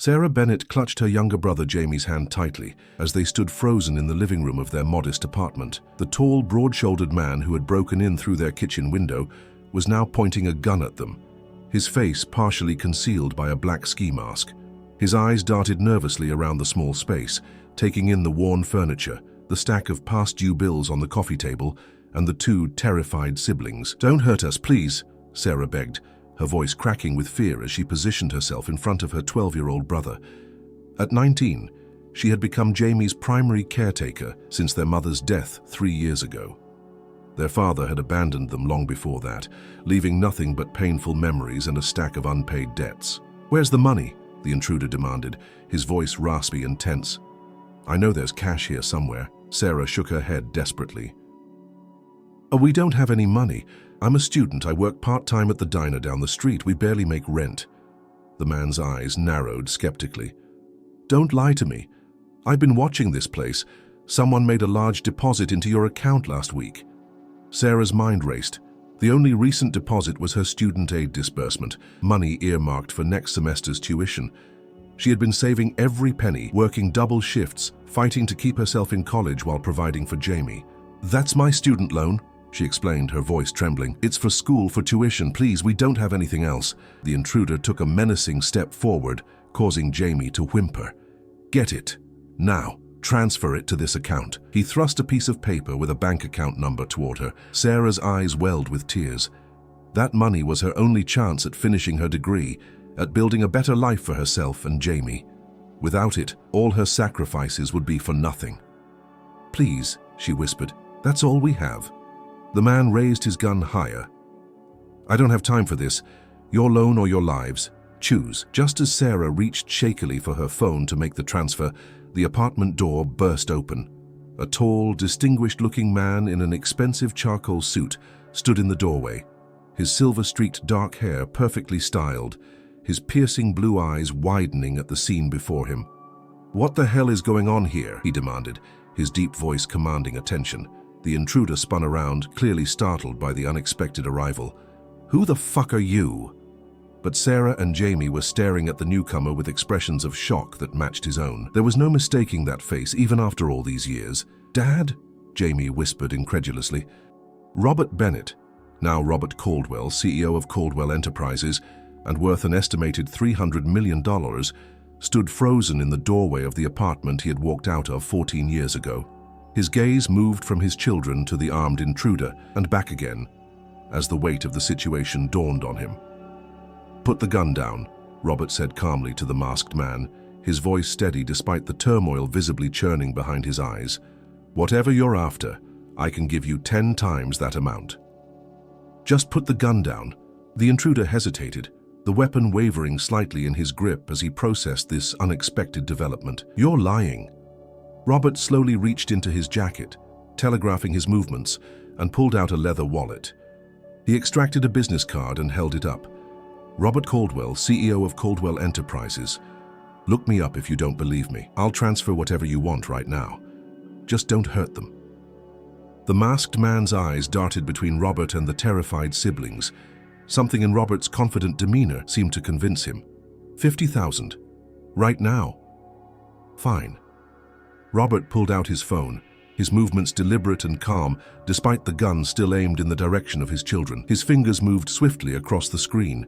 Sarah Bennett clutched her younger brother Jamie's hand tightly as they stood frozen in the living room of their modest apartment. The tall, broad-shouldered man who had broken in through their kitchen window was now pointing a gun at them, his face partially concealed by a black ski mask. His eyes darted nervously around the small space, taking in the worn furniture, the stack of past-due bills on the coffee table, and the two terrified siblings. "Don't hurt us, please," Sarah begged, her voice cracking with fear as she positioned herself in front of her 12-year-old brother. At 19, she had become Jamie's primary caretaker since their mother's death 3 years ago. Their father had abandoned them long before that, leaving nothing but painful memories and a stack of unpaid debts. "Where's the money?" the intruder demanded, his voice raspy and tense. "I know there's cash here somewhere." Sarah shook her head desperately. "Oh, we don't have any money. I'm a student. I work part-time at the diner down the street. We barely make rent." The man's eyes narrowed skeptically. "Don't lie to me. I've been watching this place. Someone made a large deposit into your account last week." Sarah's mind raced. The only recent deposit was her student aid disbursement, money earmarked for next semester's tuition. She had been saving every penny, working double shifts, fighting to keep herself in college while providing for Jamie. "That's my student loan," she explained, her voice trembling. "It's for school, for tuition. Please, we don't have anything else." The intruder took a menacing step forward, causing Jamie to whimper. "Get it. Now. Transfer it to this account." He thrust a piece of paper with a bank account number toward her. Sarah's eyes welled with tears. That money was her only chance at finishing her degree, at building a better life for herself and Jamie. Without it, all her sacrifices would be for nothing. "Please," she whispered, "that's all we have." The man raised his gun higher. "I don't have time for this. Your loan or your lives. Choose." Just as Sarah reached shakily for her phone to make the transfer, the apartment door burst open. A tall, distinguished-looking man in an expensive charcoal suit stood in the doorway, his silver-streaked dark hair perfectly styled, his piercing blue eyes widening at the scene before him. "What the hell is going on here?" he demanded, his deep voice commanding attention. The intruder spun around, clearly startled by the unexpected arrival. "Who the fuck are you?" But Sarah and Jamie were staring at the newcomer with expressions of shock that matched his own. There was no mistaking that face, even after all these years. "Dad?" Jamie whispered incredulously. Robert Bennett, now Robert Caldwell, CEO of Caldwell Enterprises, and worth an estimated $300 million, stood frozen in the doorway of the apartment he had walked out of 14 years ago. His gaze moved from his children to the armed intruder and back again, as the weight of the situation dawned on him. "Put the gun down," Robert said calmly to the masked man, his voice steady despite the turmoil visibly churning behind his eyes. "Whatever you're after, I can give you 10 times that amount." "Just put the gun down." The intruder hesitated, the weapon wavering slightly in his grip as he processed this unexpected development. "You're lying." Robert slowly reached into his jacket, telegraphing his movements, and pulled out a leather wallet. He extracted a business card and held it up. "Robert Caldwell, CEO of Caldwell Enterprises. Look me up if you don't believe me. I'll transfer whatever you want right now. Just don't hurt them." The masked man's eyes darted between Robert and the terrified siblings. Something in Robert's confident demeanor seemed to convince him. 50,000. Right now. Fine. Robert pulled out his phone, his movements deliberate and calm, despite the gun still aimed in the direction of his children. His fingers moved swiftly across the screen.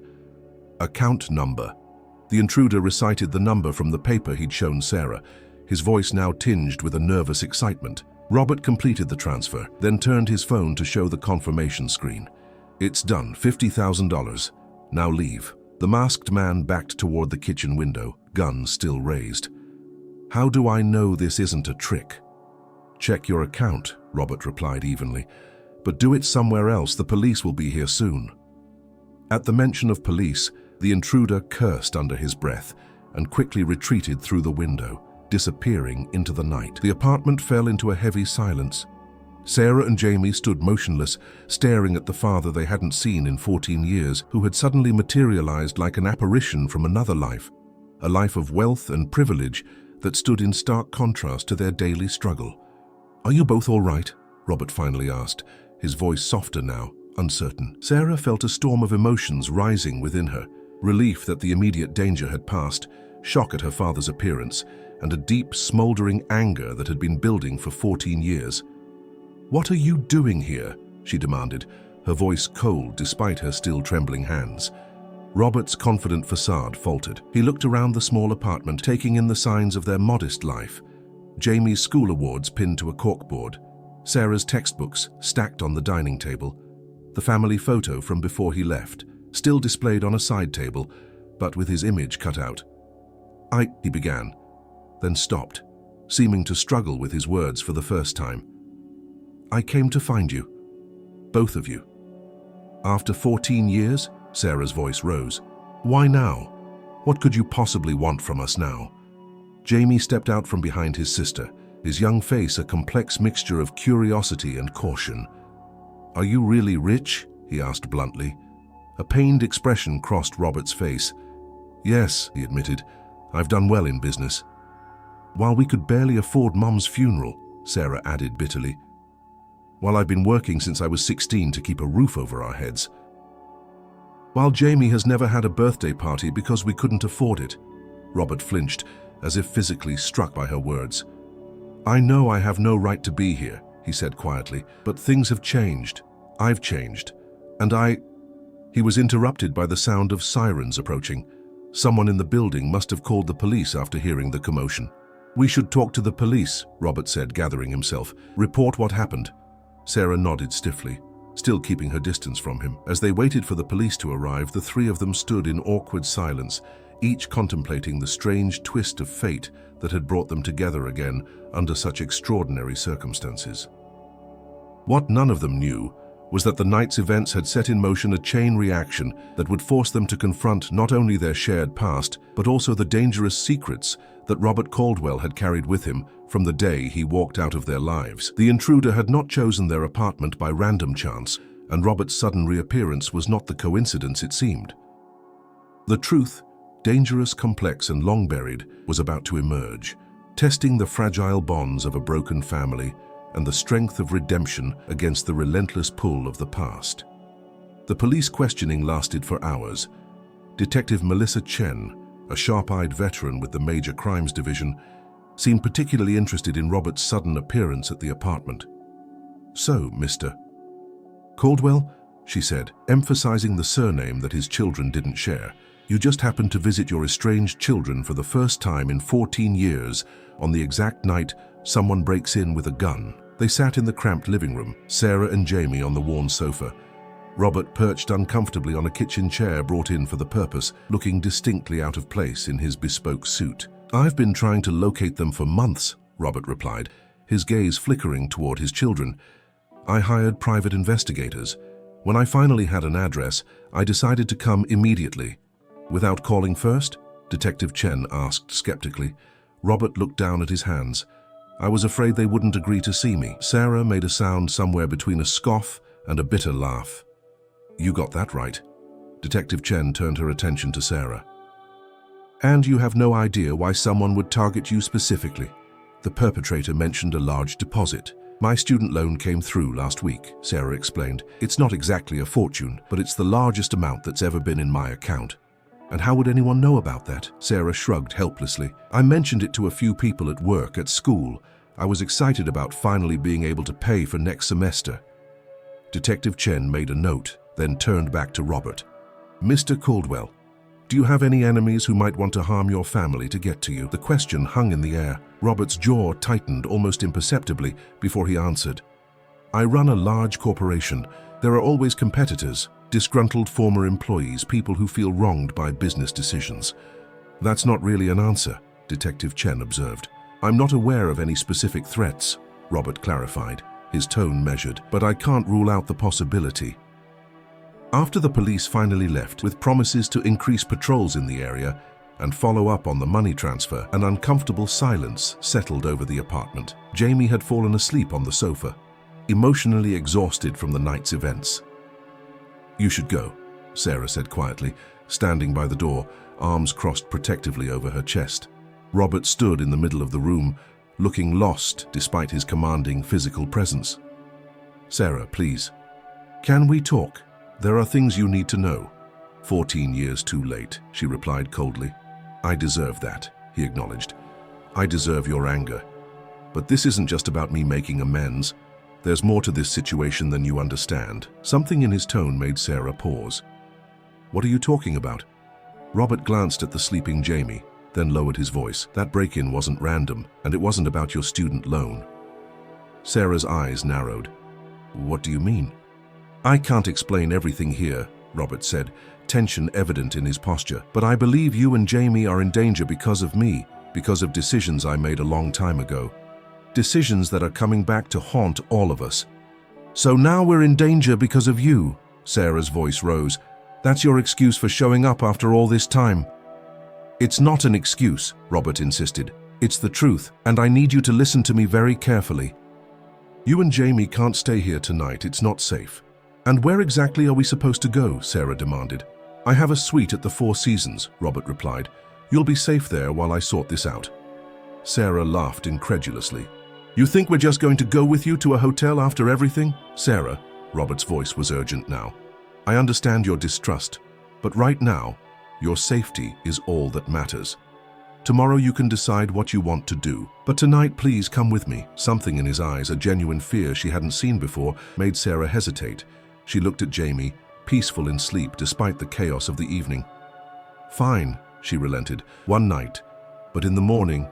"Account number." The intruder recited the number from the paper he'd shown Sarah, his voice now tinged with a nervous excitement. Robert completed the transfer, then turned his phone to show the confirmation screen. "It's done. $50,000. Now leave." The masked man backed toward the kitchen window, gun still raised. "How do I know this isn't a trick?" "Check your account," Robert replied evenly. "But do it somewhere else. The police will be here soon." At the mention of police, the intruder cursed under his breath and quickly retreated through the window, disappearing into the night. The apartment fell into a heavy silence. Sarah and Jamie stood motionless, staring at the father they hadn't seen in 14 years, who had suddenly materialized like an apparition from another life, a life of wealth and privilege that stood in stark contrast to their daily struggle. "Are you both all right?" Robert finally asked, his voice softer now, uncertain. Sarah felt a storm of emotions rising within her. Relief that the immediate danger had passed, shock at her father's appearance, and a deep, smoldering anger that had been building for 14 years. "What are you doing here?" she demanded, her voice cold despite her still trembling hands. Robert's confident facade faltered. He looked around the small apartment, taking in the signs of their modest life. Jamie's school awards pinned to a corkboard, Sarah's textbooks stacked on the dining table, the family photo from before he left, still displayed on a side table, but with his image cut out. He began, then stopped, seeming to struggle with his words for the first time. "I came to find you. Both of you." "After 14 years?" Sarah's voice rose. "Why now? What could you possibly want from us now?" Jamie stepped out from behind his sister, his young face a complex mixture of curiosity and caution. "Are you really rich?" he asked bluntly. A pained expression crossed Robert's face. "Yes," he admitted, "I've done well in business." "While we could barely afford Mum's funeral," Sarah added bitterly. "While I've been working since I was 16 to keep a roof over our heads. While Jamie has never had a birthday party because we couldn't afford it." Robert flinched, as if physically struck by her words. "I know I have no right to be here," he said quietly, "but things have changed. I've changed. And He was interrupted by the sound of sirens approaching. Someone in the building must have called the police after hearing the commotion. "We should talk to the police," Robert said, gathering himself. "Report what happened." Sarah nodded stiffly, still keeping her distance from him. As they waited for the police to arrive, the three of them stood in awkward silence, each contemplating the strange twist of fate that had brought them together again under such extraordinary circumstances. What none of them knew was that the night's events had set in motion a chain reaction that would force them to confront not only their shared past, but also the dangerous secrets that Robert Caldwell had carried with him from the day he walked out of their lives. The intruder had not chosen their apartment by random chance, and Robert's sudden reappearance was not the coincidence it seemed. The truth, dangerous, complex, and long buried, was about to emerge, testing the fragile bonds of a broken family and the strength of redemption against the relentless pull of the past. The police questioning lasted for hours. Detective Melissa Chen, a sharp-eyed veteran with the Major Crimes Division, seemed particularly interested in Robert's sudden appearance at the apartment. "So, Mr. Caldwell," she said, emphasizing the surname that his children didn't share, "you just happened to visit your estranged children for the first time in 14 years on the exact night someone breaks in with a gun." They sat in the cramped living room, Sarah and Jamie on the worn sofa. Robert perched uncomfortably on a kitchen chair brought in for the purpose, looking distinctly out of place in his bespoke suit. "I've been trying to locate them for months," Robert replied, his gaze flickering toward his children. "I hired private investigators. When I finally had an address, I decided to come immediately." "Without calling first?" Detective Chen asked skeptically. Robert looked down at his hands. "I was afraid they wouldn't agree to see me." Sarah made a sound somewhere between a scoff and a bitter laugh. "You got that right." Detective Chen turned her attention to Sarah. "And you have no idea why someone would target you specifically?" The perpetrator mentioned a large deposit. "My student loan came through last week," Sarah explained. "It's not exactly a fortune, but it's the largest amount that's ever been in my account." "And how would anyone know about that?" Sarah shrugged helplessly. "I mentioned it to a few people at work, at school. I was excited about finally being able to pay for next semester." Detective Chen made a note, then turned back to Robert. "Mr. Caldwell, do you have any enemies who might want to harm your family to get to you?" The question hung in the air. Robert's jaw tightened almost imperceptibly before he answered. "I run a large corporation. There are always competitors, disgruntled former employees, people who feel wronged by business decisions." "That's not really an answer," Detective Chen observed. "I'm not aware of any specific threats," Robert clarified, his tone measured, "but I can't rule out the possibility." After the police finally left, with promises to increase patrols in the area and follow up on the money transfer, an uncomfortable silence settled over the apartment. Jamie had fallen asleep on the sofa, emotionally exhausted from the night's events. "You should go," Sarah said quietly, standing by the door, arms crossed protectively over her chest. Robert stood in the middle of the room, looking lost despite his commanding physical presence. "Sarah, please." "Can we talk? There are things you need to know." 14 years too late," she replied coldly. I deserve that, he acknowledged. I deserve your anger. But this isn't just about me making amends. There's more to this situation than you understand. Something in his tone made Sarah pause. What are you talking about? Robert glanced at the sleeping Jamie, then lowered his voice. That break-in wasn't random, and it wasn't about your student loan. Sarah's eyes narrowed. What do you mean? I can't explain everything here, Robert said, tension evident in his posture. But I believe you and Jamie are in danger because of me, because of decisions I made a long time ago. Decisions that are coming back to haunt all of us. So now we're in danger because of you, Sarah's voice rose. That's your excuse for showing up after all this time. It's not an excuse, Robert insisted. It's the truth, and I need you to listen to me very carefully. You and Jamie can't stay here tonight, it's not safe. And where exactly are we supposed to go? Sarah demanded. I have a suite at the Four Seasons, Robert replied. You'll be safe there while I sort this out. Sarah laughed incredulously. You think we're just going to go with you to a hotel after everything? Sarah, Robert's voice was urgent now. I understand your distrust, but right now, your safety is all that matters. Tomorrow you can decide what you want to do, but tonight please come with me. Something in his eyes, a genuine fear she hadn't seen before, made Sarah hesitate. She looked at Jamie, peaceful in sleep despite the chaos of the evening. Fine, she relented, one night, but in the morning,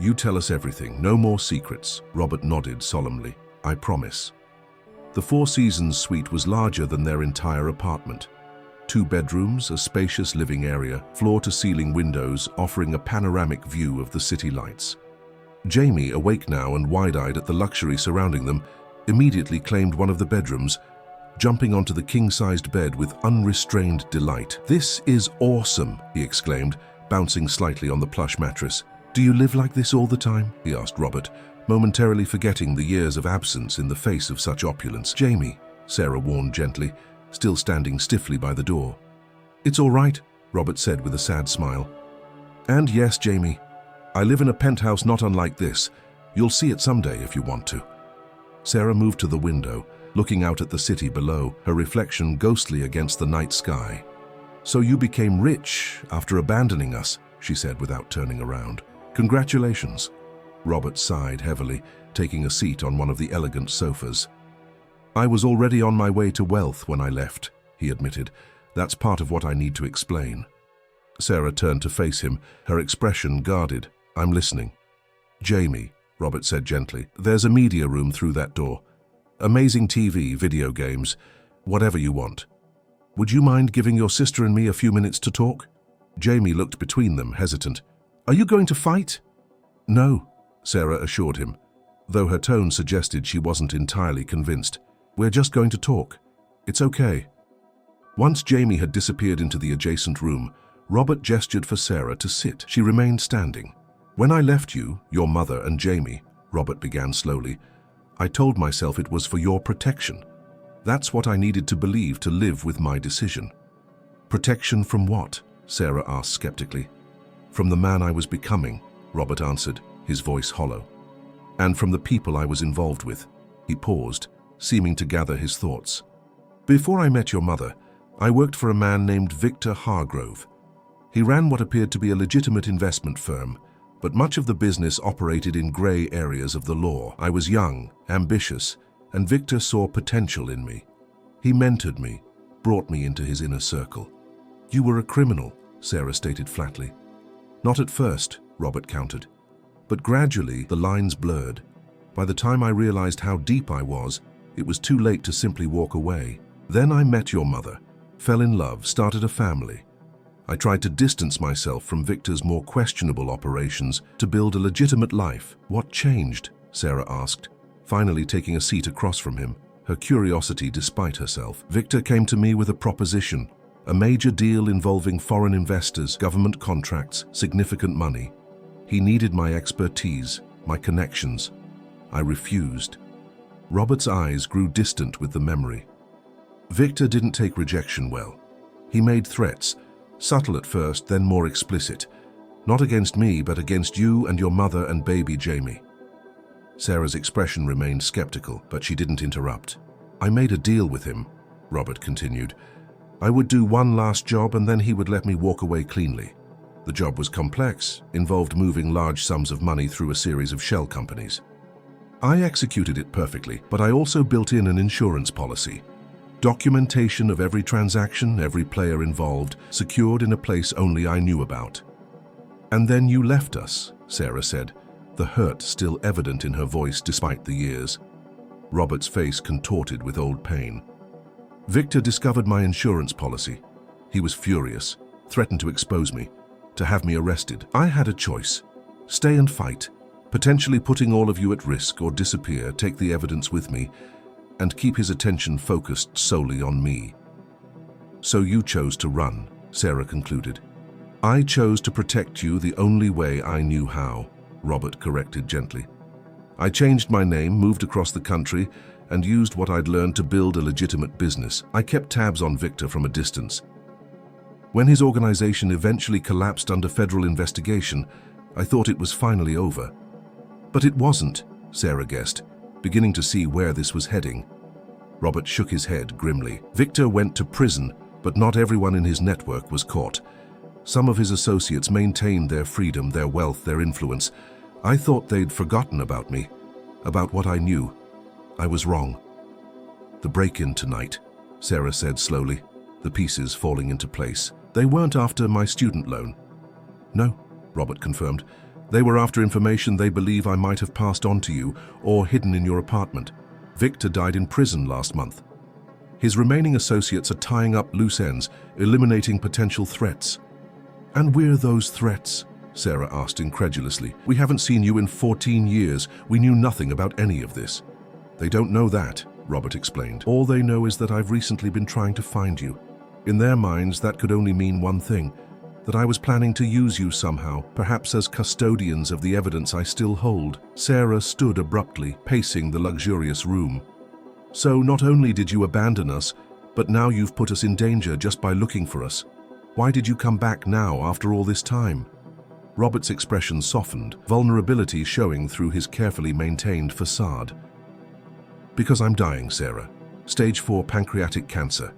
you tell us everything, no more secrets. Robert nodded solemnly. I promise. The Four Seasons suite was larger than their entire apartment. 2 bedrooms, a spacious living area, floor-to-ceiling windows offering a panoramic view of the city lights. Jamie, awake now and wide-eyed at the luxury surrounding them, immediately claimed one of the bedrooms, jumping onto the king-sized bed with unrestrained delight. This is awesome, he exclaimed, bouncing slightly on the plush mattress. Do you live like this all the time? He asked Robert, momentarily forgetting the years of absence in the face of such opulence. Jamie, Sarah warned gently, still standing stiffly by the door. It's all right, Robert said with a sad smile. And yes, Jamie, I live in a penthouse not unlike this. You'll see it someday if you want to. Sarah moved to the window, looking out at the city below, her reflection ghostly against the night sky. So you became rich after abandoning us, she said without turning around. Congratulations. Robert sighed heavily, taking a seat on one of the elegant sofas. I was already on my way to wealth when I left, he admitted. That's part of what I need to explain. Sarah turned to face him, her expression guarded. I'm listening. Jamie, Robert said gently, there's a media room through that door. Amazing TV, video games, whatever you want. Would you mind giving your sister and me a few minutes to talk? Jamie looked between them, hesitant. Are you going to fight? No, Sarah assured him, though her tone suggested she wasn't entirely convinced. We're just going to talk. It's okay. Once Jamie had disappeared into the adjacent room, Robert gestured for Sarah to sit. She remained standing. When I left you, your mother and Jamie, Robert began slowly, I told myself it was for your protection. That's what I needed to believe to live with my decision. Protection from what? Sarah asked skeptically. From the man I was becoming, Robert answered, his voice hollow. And from the people I was involved with. He paused, seeming to gather his thoughts. Before I met your mother, I worked for a man named Victor Hargrove. He ran what appeared to be a legitimate investment firm, but much of the business operated in grey areas of the law. I was young, ambitious, and Victor saw potential in me. He mentored me, brought me into his inner circle. You were a criminal, Sarah stated flatly. Not at first, Robert countered. But gradually, the lines blurred. By the time I realized how deep I was, it was too late to simply walk away. Then I met your mother, fell in love, started a family. I tried to distance myself from Victor's more questionable operations to build a legitimate life. What changed? Sarah asked, finally taking a seat across from him, her curiosity despite herself. Victor came to me with a proposition, a major deal involving foreign investors, government contracts, significant money. He needed my expertise, my connections. I refused. Robert's eyes grew distant with the memory. Victor didn't take rejection well. He made threats, subtle at first, then more explicit. Not against me, but against you and your mother and baby Jamie. Sarah's expression remained skeptical, but she didn't interrupt. I made a deal with him, Robert continued. I would do one last job and then he would let me walk away cleanly. The job was complex, involved moving large sums of money through a series of shell companies. I executed it perfectly, but I also built in an insurance policy. Documentation of every transaction, every player involved, secured in a place only I knew about. "And then you left us," Sarah said, the hurt still evident in her voice despite the years. Robert's face contorted with old pain. "Victor discovered my insurance policy. He was furious, threatened to expose me, to have me arrested. I had a choice. Stay and fight, potentially putting all of you at risk, or disappear, take the evidence with me, and keep his attention focused solely on me. So you chose to run," Sarah concluded. "I chose to protect you the only way I knew how," Robert corrected gently. "I changed my name, moved across the country, and used what I'd learned to build a legitimate business. I kept tabs on Victor from a distance. When his organization eventually collapsed under federal investigation, I thought it was finally over. But it wasn't," Sarah guessed, beginning to see where this was heading. Robert shook his head grimly. "Victor went to prison, but not everyone in his network was caught. Some of his associates maintained their freedom, their wealth, their influence. I thought they'd forgotten about me, about what I knew. I was wrong." "The break-in tonight," Sarah said slowly, the pieces falling into place. "They weren't after my student loan." "No," Robert confirmed. "They were after information they believe I might have passed on to you or hidden in your apartment. Victor died in prison last month. His remaining associates are tying up loose ends, eliminating potential threats." "And we're those threats?" Sarah asked incredulously. "We haven't seen you in 14 years. We knew nothing about any of this." "They don't know that," Robert explained. "All they know is that I've recently been trying to find you. In their minds, that could only mean one thing, that I was planning to use you somehow, perhaps as custodians of the evidence I still hold." Sarah stood abruptly, pacing the luxurious room. "So not only did you abandon us, but now you've put us in danger just by looking for us. Why did you come back now after all this time?" Robert's expression softened, vulnerability showing through his carefully maintained facade. "Because I'm dying, Sarah. Stage 4 pancreatic cancer.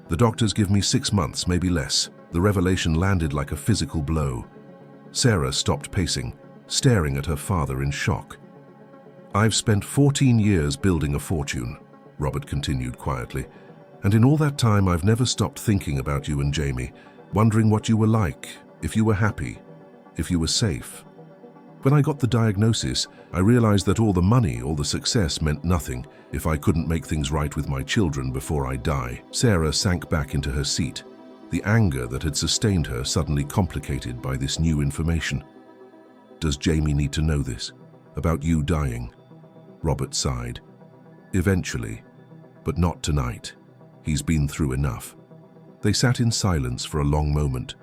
The doctors give me 6 months, maybe less." The revelation landed like a physical blow. Sarah stopped pacing, staring at her father in shock. "I've spent 14 years building a fortune," Robert continued quietly, "and in all that time I've never stopped thinking about you and Jamie, wondering what you were like, if you were happy, if you were safe. When I got the diagnosis, I realized that all the money, all the success meant nothing if I couldn't make things right with my children before I die." Sarah sank back into her seat, the anger that had sustained her suddenly complicated by this new information. "Does Jamie need to know this? About you dying?" Robert sighed. "Eventually, but not tonight. He's been through enough." They sat in silence for a long moment,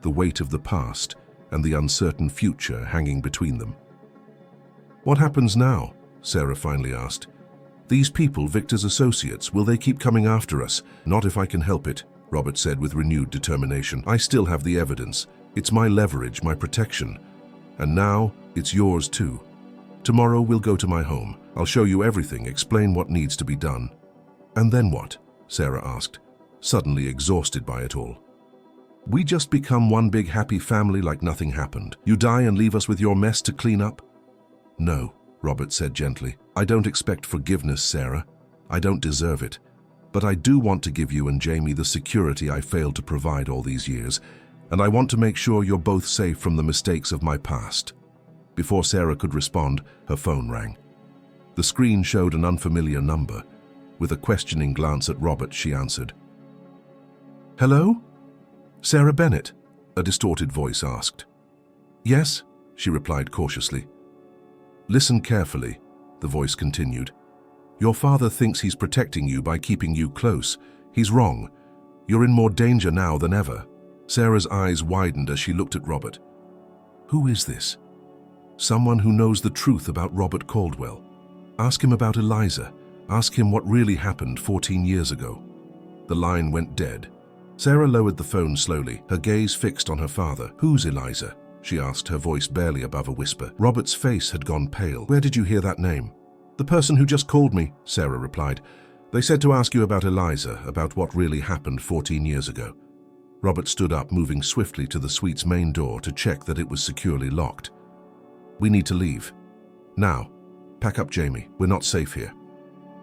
the weight of the past and the uncertain future hanging between them. "What happens now?" Sarah finally asked. "These people, Victor's associates, will they keep coming after us?" "Not if I can help it," Robert said with renewed determination. "I still have the evidence. It's my leverage, my protection. And now, it's yours too. Tomorrow we'll go to my home. I'll show you everything, explain what needs to be done." "And then what?" Sarah asked, suddenly exhausted by it all. "We just become one big happy family like nothing happened. You die and leave us with your mess to clean up?" "No," Robert said gently. "I don't expect forgiveness, Sarah. I don't deserve it. But I do want to give you and Jamie the security I failed to provide all these years, and I want to make sure you're both safe from the mistakes of my past." Before Sarah could respond, her phone rang. The screen showed an unfamiliar number. With a questioning glance at Robert, she answered. "Hello? Sarah Bennett?" a distorted voice asked. "Yes," she replied cautiously. "Listen carefully," the voice continued. "Your father thinks he's protecting you by keeping you close. He's wrong. You're in more danger now than ever." Sarah's eyes widened as she looked at Robert. "Who is this?" "Someone who knows the truth about Robert Caldwell. Ask him about Eliza. Ask him what really happened 14 years ago." The line went dead. Sarah lowered the phone slowly, her gaze fixed on her father. "Who's Eliza?" she asked, her voice barely above a whisper. Robert's face had gone pale. "Where did you hear that name?" "The person who just called me," Sarah replied. "They said to ask you about Eliza, about what really happened 14 years ago." Robert stood up, moving swiftly to the suite's main door to check that it was securely locked. "We need to leave. Now. Pack up, Jamie. We're not safe here."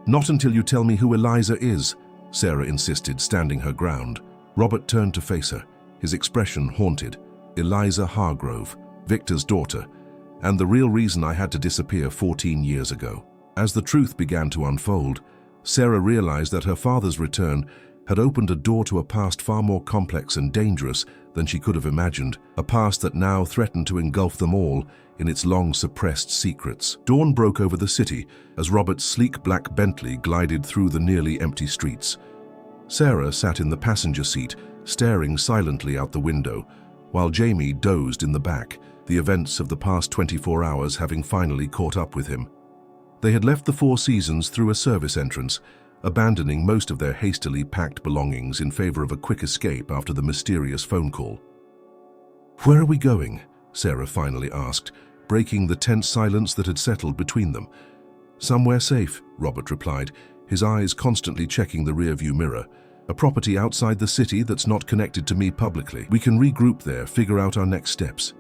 "Not until you tell me who Eliza is," Sarah insisted, standing her ground. Robert turned to face her, his expression haunted. "Eliza Hargrove, Victor's daughter, and the real reason I had to disappear 14 years ago." As the truth began to unfold, Sarah realized that her father's return had opened a door to a past far more complex and dangerous than she could have imagined, a past that now threatened to engulf them all in its long-suppressed secrets. Dawn broke over the city as Robert's sleek black Bentley glided through the nearly empty streets. Sarah sat in the passenger seat, staring silently out the window, while Jamie dozed in the back, the events of the past 24 hours having finally caught up with him. They had left the Four Seasons through a service entrance, abandoning most of their hastily packed belongings in favor of a quick escape after the mysterious phone call. "Where are we going?" Sarah finally asked, breaking the tense silence that had settled between them. "Somewhere safe," Robert replied, his eyes constantly checking the rearview mirror. "A property outside the city that's not connected to me publicly. We can regroup there, figure out our next steps."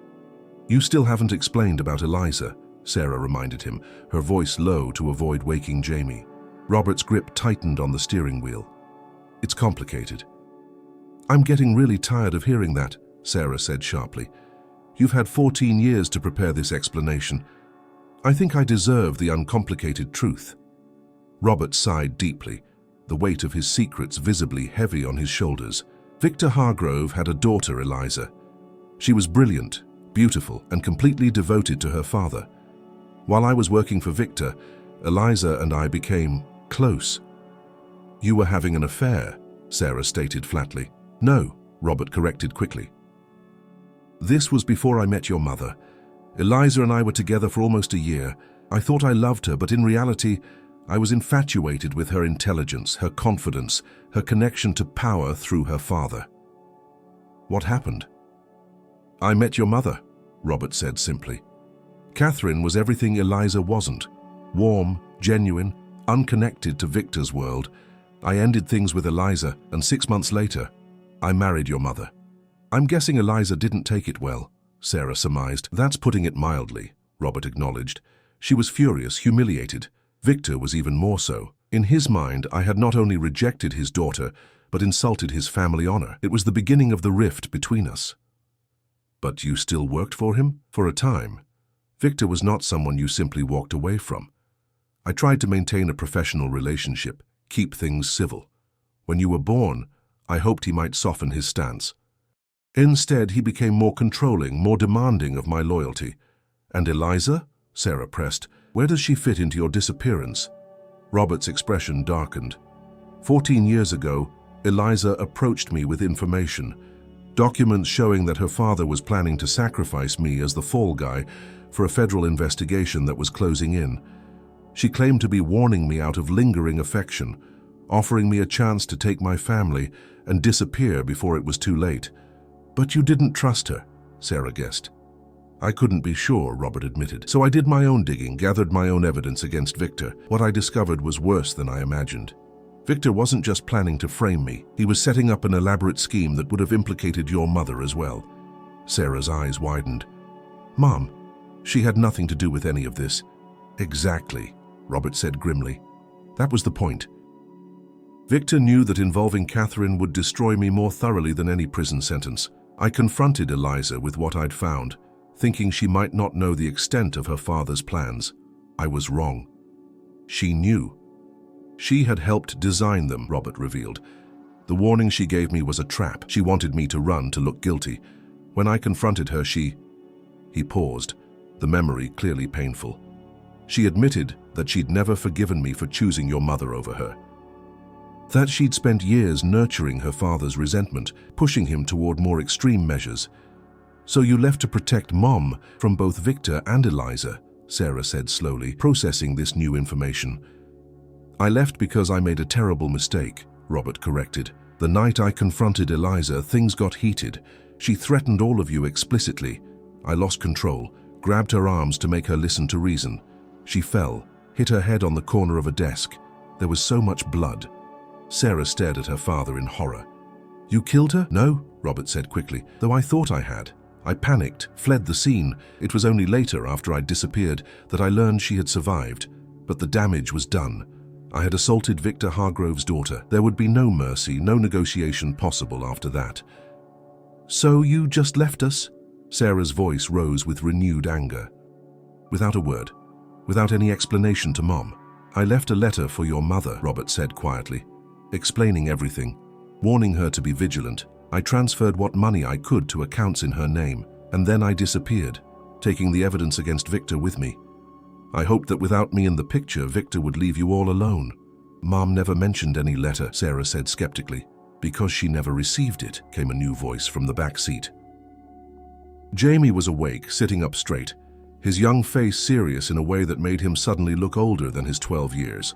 "You still haven't explained about Eliza," Sarah reminded him, her voice low to avoid waking Jamie. Robert's grip tightened on the steering wheel. "It's complicated." "I'm getting really tired of hearing that," Sarah said sharply. "You've had 14 years to prepare this explanation. I think I deserve the uncomplicated truth." Robert sighed deeply, the weight of his secrets visibly heavy on his shoulders. Victor Hargrove had a daughter, Eliza. She was brilliant, beautiful, and completely devoted to her father. While I was working for Victor, Eliza and I became close. "You were having an affair," Sarah stated flatly. "No," Robert corrected quickly. "This was before I met your mother. Eliza and I were together for almost a year. I thought I loved her, but in reality, I was infatuated with her intelligence, her confidence, her connection to power through her father." "What happened?" "I met your mother," Robert said simply. "Catherine was everything Eliza wasn't. Warm, genuine, unconnected to Victor's world. I ended things with Eliza, and 6 months later, I married your mother." "I'm guessing Eliza didn't take it well," Sarah surmised. "That's putting it mildly," Robert acknowledged. "She was furious, humiliated. Victor was even more so. In his mind, I had not only rejected his daughter, but insulted his family honor. It was the beginning of the rift between us." "But you still worked for him?" "For a time. Victor was not someone you simply walked away from. I tried to maintain a professional relationship, keep things civil. When you were born, I hoped he might soften his stance. Instead, he became more controlling, more demanding of my loyalty." "And Eliza?" Sarah pressed. "Where does she fit into your disappearance?" Robert's expression darkened. 14 years ago, Eliza approached me with information, documents showing that her father was planning to sacrifice me as the fall guy for a federal investigation that was closing in. She claimed to be warning me out of lingering affection, offering me a chance to take my family and disappear before it was too late. "But you didn't trust her," Sarah guessed. "I couldn't be sure," Robert admitted. "So I did my own digging, gathered my own evidence against Victor. What I discovered was worse than I imagined. Victor wasn't just planning to frame me. He was setting up an elaborate scheme that would have implicated your mother as well." Sarah's eyes widened. "Mom, she had nothing to do with any of this." "Exactly," Robert said grimly. "That was the point. Victor knew that involving Catherine would destroy me more thoroughly than any prison sentence. I confronted Eliza with what I'd found, thinking she might not know the extent of her father's plans. I was wrong. She knew. She had helped design them," Robert revealed. "The warning she gave me was a trap. She wanted me to run, to look guilty. When I confronted her, she..." He paused, the memory clearly painful. "She admitted that she'd never forgiven me for choosing your mother over her. That she'd spent years nurturing her father's resentment, pushing him toward more extreme measures. So you left to protect Mom from both Victor and Eliza," Sarah said slowly, processing this new information. "I left because I made a terrible mistake," Robert corrected. "The night I confronted Eliza, things got heated. She threatened all of you explicitly. I lost control, grabbed her arms to make her listen to reason. She fell, hit her head on the corner of a desk. There was so much blood." Sarah stared at her father in horror. You killed her? No, Robert said quickly, though I thought I had. I panicked, fled the scene. It was only later, after I'd disappeared, that I learned she had survived. But the damage was done. I had assaulted Victor Hargrove's daughter. There would be no mercy, no negotiation possible after that. So you just left us? Sarah's voice rose with renewed anger. Without a word, without any explanation to Mom. I left a letter for your mother, Robert said quietly, explaining everything, warning her to be vigilant. I transferred what money I could to accounts in her name, and then I disappeared, taking the evidence against Victor with me. I hoped that without me in the picture, Victor would leave you all alone. Mom never mentioned any letter, Sarah said skeptically. Because she never received it, came a new voice from the back seat. Jamie was awake, sitting up straight, his young face serious in a way that made him suddenly look older than his 12 years.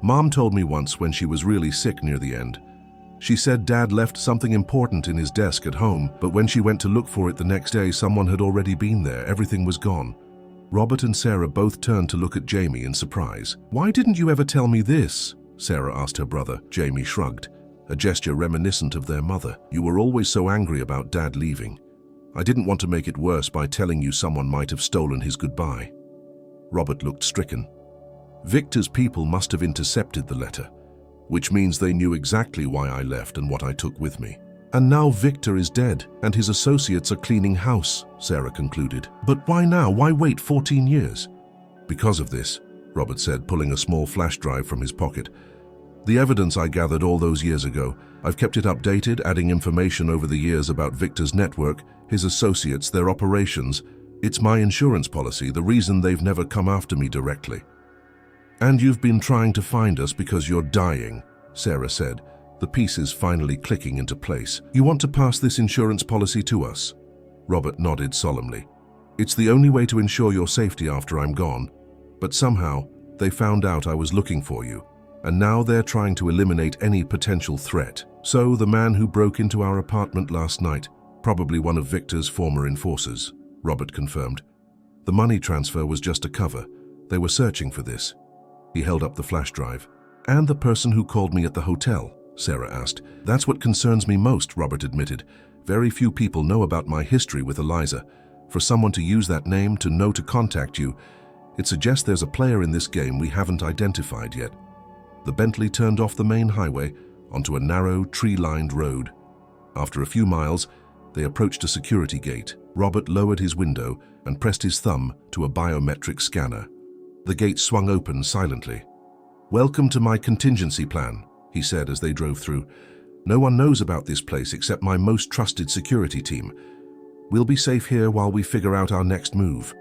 Mom told me once when she was really sick near the end. She said Dad left something important in his desk at home, but when she went to look for it the next day, someone had already been there. Everything was gone. Robert and Sarah both turned to look at Jamie in surprise. Why didn't you ever tell me this? Sarah asked her brother. Jamie shrugged, a gesture reminiscent of their mother. You were always so angry about Dad leaving. I didn't want to make it worse by telling you someone might have stolen his goodbye. Robert looked stricken. Victor's people must have intercepted the letter, which means they knew exactly why I left and what I took with me. And now Victor is dead, and his associates are cleaning house, Sarah concluded. But why now? Why wait 14 years? Because of this, Robert said, pulling a small flash drive from his pocket. The evidence I gathered all those years ago, I've kept it updated, adding information over the years about Victor's network, his associates, their operations. It's my insurance policy, the reason they've never come after me directly. And you've been trying to find us because you're dying, Sarah said, the pieces finally clicking into place. You want to pass this insurance policy to us? Robert nodded solemnly. It's the only way to ensure your safety after I'm gone. But somehow, they found out I was looking for you, and now they're trying to eliminate any potential threat. So the man who broke into our apartment last night, probably one of Victor's former enforcers, Robert confirmed. The money transfer was just a cover. They were searching for this. He held up the flash drive. And the person who called me at the hotel? Sarah asked. That's what concerns me most, Robert admitted. Very few people know about my history with Eliza. For someone to use that name, to know to contact you, it suggests there's a player in this game we haven't identified yet. The Bentley turned off the main highway onto a narrow, tree-lined road. After a few miles, they approached a security gate. Robert lowered his window and pressed his thumb to a biometric scanner. The gate swung open silently. Welcome to my contingency plan, he said as they drove through. No one knows about this place except my most trusted security team. We'll be safe here while we figure out our next move.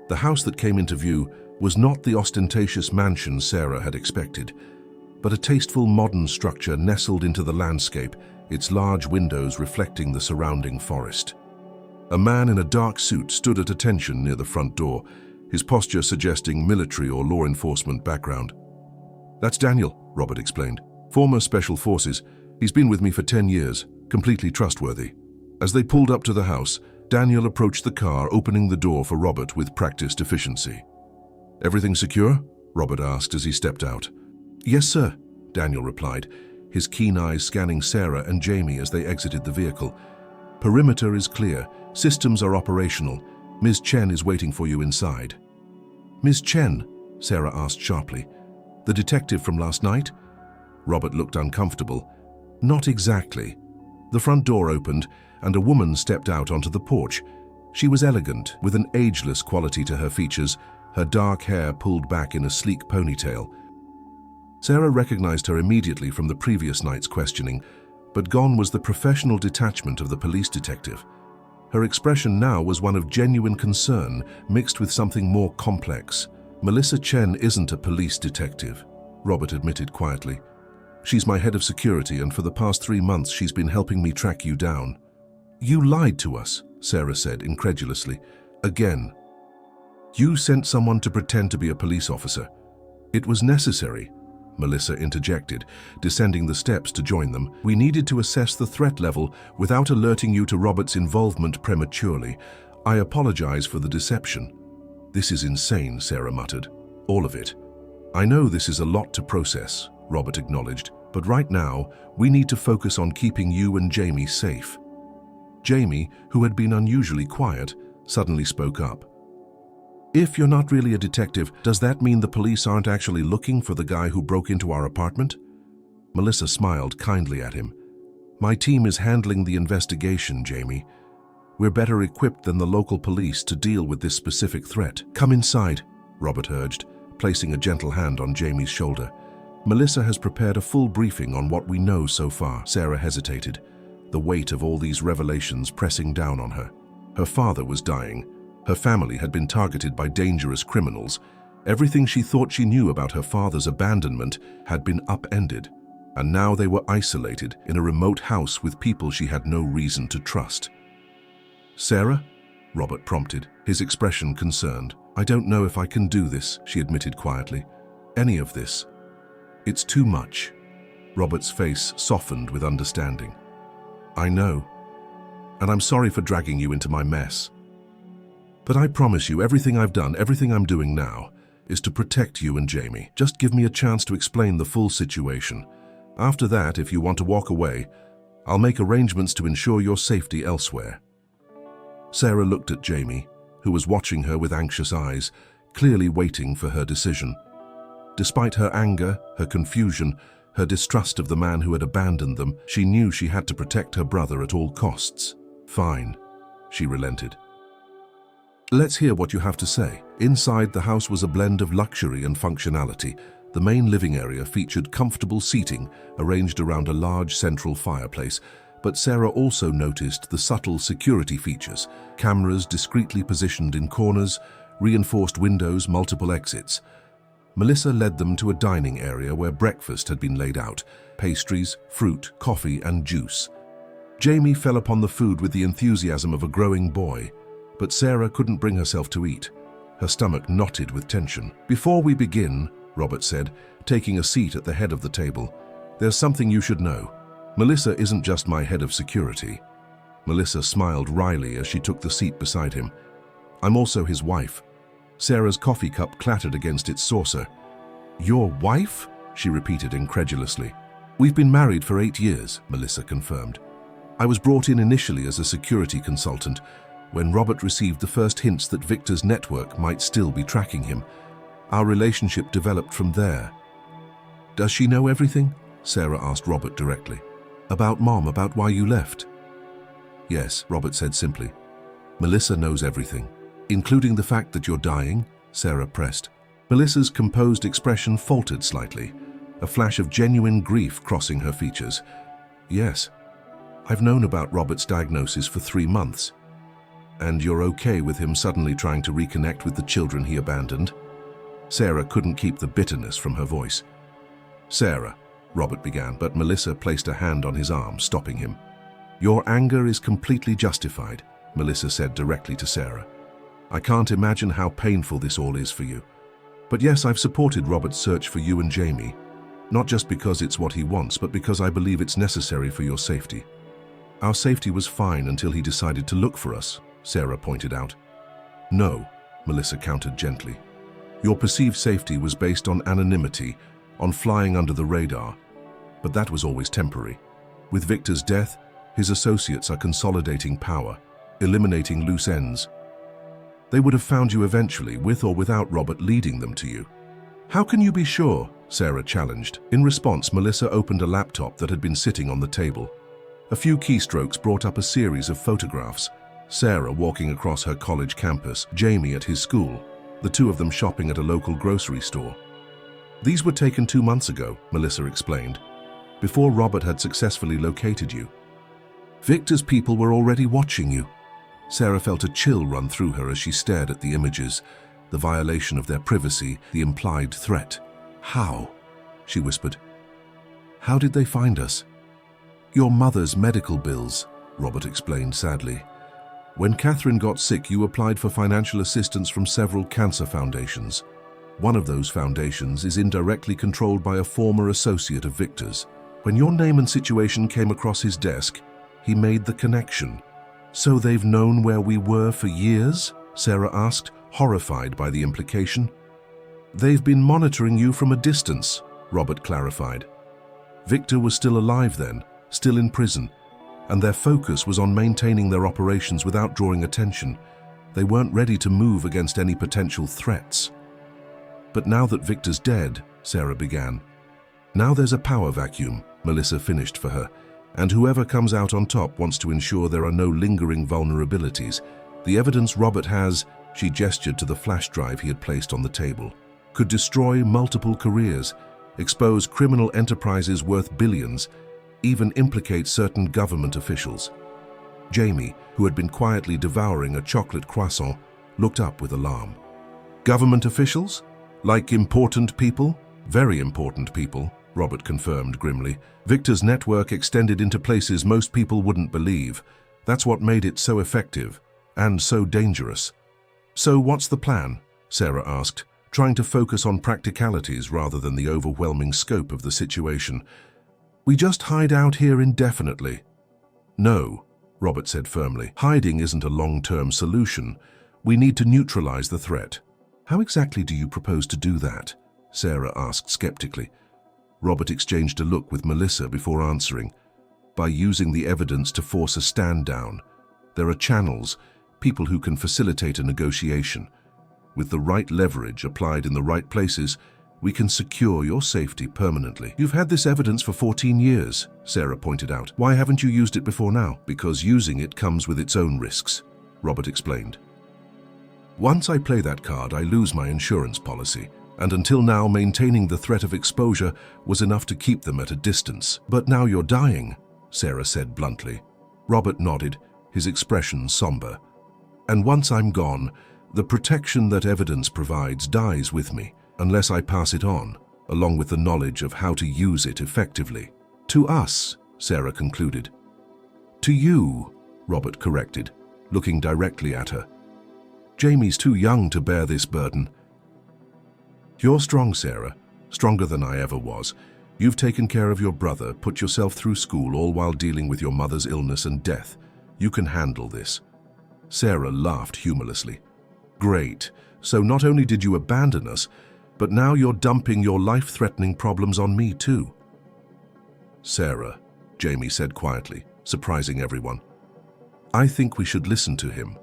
The house that came into view was not the ostentatious mansion Sarah had expected, but a tasteful modern structure nestled into the landscape, its large windows reflecting the surrounding forest. A man in a dark suit stood at attention near the front door, his posture suggesting military or law enforcement background. That's Daniel, Robert explained. Former Special Forces. He's been with me for 10 years, completely trustworthy. As they pulled up to the house, Daniel approached the car, opening the door for Robert with practiced efficiency. Everything secure? Robert asked as he stepped out. Yes, sir, Daniel replied, his keen eyes scanning Sarah and Jamie as they exited the vehicle. Perimeter is clear. Systems are operational. Ms. Chen is waiting for you inside. Ms. Chen? Sarah asked sharply. The detective from last night? Robert looked uncomfortable. Not exactly. The front door opened, and a woman stepped out onto the porch. She was elegant, with an ageless quality to her features, her dark hair pulled back in a sleek ponytail. Sarah recognized her immediately from the previous night's questioning, but gone was the professional detachment of the police detective. Her expression now was one of genuine concern, mixed with something more complex. Melissa Chen isn't a police detective, Robert admitted quietly. She's my head of security, and for the past 3 months she's been helping me track you down. You lied to us, Sarah said incredulously. Again. You sent someone to pretend to be a police officer. It was necessary, Melissa interjected, descending the steps to join them. We needed to assess the threat level without alerting you to Robert's involvement prematurely. I apologize for the deception. This is insane, Sarah muttered. All of it. I know this is a lot to process, Robert acknowledged, But right now, we need to focus on keeping you and Jamie safe." Jamie, who had been unusually quiet, suddenly spoke up. "If you're not really a detective, does that mean the police aren't actually looking for the guy who broke into our apartment?" Melissa smiled kindly at him. "My team is handling the investigation, Jamie. We're better equipped than the local police to deal with this specific threat. Come inside," Robert urged, placing a gentle hand on Jamie's shoulder. "Melissa has prepared a full briefing on what we know so far." Sarah hesitated, the weight of all these revelations pressing down on her. Her father was dying. Her family had been targeted by dangerous criminals. Everything she thought she knew about her father's abandonment had been upended, and now they were isolated in a remote house with people she had no reason to trust. "Sarah?" Robert prompted, his expression concerned. "I don't know if I can do this," she admitted quietly. "Any of this. It's too much." Robert's face softened with understanding. "I know, and I'm sorry for dragging you into my mess. But I promise you, everything I've done, everything I'm doing now, is to protect you and Jamie. Just give me a chance to explain the full situation. After that, if you want to walk away, I'll make arrangements to ensure your safety elsewhere." Sarah looked at Jamie, who was watching her with anxious eyes, clearly waiting for her decision. Despite her anger, her confusion, her distrust of the man who had abandoned them, she knew she had to protect her brother at all costs. "Fine," she relented. "Let's hear what you have to say." Inside, the house was a blend of luxury and functionality. The main living area featured comfortable seating arranged around a large central fireplace, but Sarah also noticed the subtle security features: cameras discreetly positioned in corners, reinforced windows, multiple exits. Melissa led them to a dining area where breakfast had been laid out: pastries, fruit, coffee, and juice. Jamie fell upon the food with the enthusiasm of a growing boy, but Sarah couldn't bring herself to eat. Her stomach knotted with tension. "Before we begin," Robert said, taking a seat at the head of the table, "there's something you should know. Melissa isn't just my head of security." Melissa smiled wryly as she took the seat beside him. "I'm also his wife." Sarah's coffee cup clattered against its saucer. "Your wife?" she repeated incredulously. "We've been married for 8 years," Melissa confirmed. "I was brought in initially as a security consultant when Robert received the first hints that Victor's network might still be tracking him. Our relationship developed from there." "Does she know everything?" Sarah asked Robert directly. "About Mom, about why you left?" "Yes," Robert said simply. "Melissa knows everything." "Including the fact that you're dying?" Sarah pressed. Melissa's composed expression faltered slightly, a flash of genuine grief crossing her features. "Yes, I've known about Robert's diagnosis for 3 months. And you're okay with him suddenly trying to reconnect with the children he abandoned?" Sarah couldn't keep the bitterness from her voice. "Sarah," Robert began, but Melissa placed a hand on his arm, stopping him. "Your anger is completely justified," Melissa said directly to Sarah. "I can't imagine how painful this all is for you. But yes, I've supported Robert's search for you and Jamie, not just because it's what he wants, but because I believe it's necessary for your safety. Our safety was fine until he decided to look for us," Sarah pointed out. "No," Melissa countered gently. "Your perceived safety was based on anonymity, on flying under the radar. But that was always temporary. With Victor's death, his associates are consolidating power, eliminating loose ends. They would have found you eventually, with or without Robert leading them to you." "How can you be sure?" Sarah challenged. In response, Melissa opened a laptop that had been sitting on the table. A few keystrokes brought up a series of photographs: Sarah walking across her college campus, Jamie at his school, the two of them shopping at a local grocery store. "These were taken 2 months ago," Melissa explained, "before Robert had successfully located you. Victor's people were already watching you." Sarah felt a chill run through her as she stared at the images, the violation of their privacy, the implied threat. "How?" she whispered. "How did they find us?" "Your mother's medical bills," Robert explained sadly. "When Catherine got sick, you applied for financial assistance from several cancer foundations. One of those foundations is indirectly controlled by a former associate of Victor's. When your name and situation came across his desk, he made the connection." "So they've known where we were for years?" Sarah asked, horrified by the implication. "They've been monitoring you from a distance," Robert clarified. Victor was still alive then, still in prison, and their focus was on maintaining their operations without drawing attention. They weren't ready to move against any potential threats. But now that Victor's dead, Sarah began. Now there's a power vacuum, Melissa finished for her, and whoever comes out on top wants to ensure there are no lingering vulnerabilities. The evidence Robert has, she gestured to the flash drive he had placed on the table, could destroy multiple careers, expose criminal enterprises worth billions, even implicate certain government officials. Jamie, who had been quietly devouring a chocolate croissant, looked up with alarm. Government officials? Like important people? Very important people, Robert confirmed grimly. Victor's network extended into places most people wouldn't believe. That's what made it so effective, and so dangerous. So what's the plan? Sarah asked, trying to focus on practicalities rather than the overwhelming scope of the situation. We just hide out here indefinitely. No, Robert said firmly. Hiding isn't a long-term solution. We need to neutralize the threat. How exactly do you propose to do that? Sarah asked skeptically. Robert exchanged a look with Melissa before answering. By using the evidence to force a stand down. There are channels, people who can facilitate a negotiation. With the right leverage applied in the right places, we can secure your safety permanently. You've had this evidence for 14 years, Sarah pointed out. Why haven't you used it before now? Because using it comes with its own risks, Robert explained. Once I play that card, I lose my insurance policy, and until now maintaining the threat of exposure was enough to keep them at a distance. But now you're dying, Sarah said bluntly. Robert nodded, his expression somber. And once I'm gone, the protection that evidence provides dies with me, unless I pass it on, along with the knowledge of how to use it effectively. To us, Sarah concluded. To you, Robert corrected, looking directly at her. Jamie's too young to bear this burden. You're strong, Sarah, stronger than I ever was. You've taken care of your brother, put yourself through school, all while dealing with your mother's illness and death. You can handle this. Sarah laughed humorlessly. Great. So not only did you abandon us, but now you're dumping your life-threatening problems on me too. Sarah, Jamie said quietly, surprising everyone. I think we should listen to him.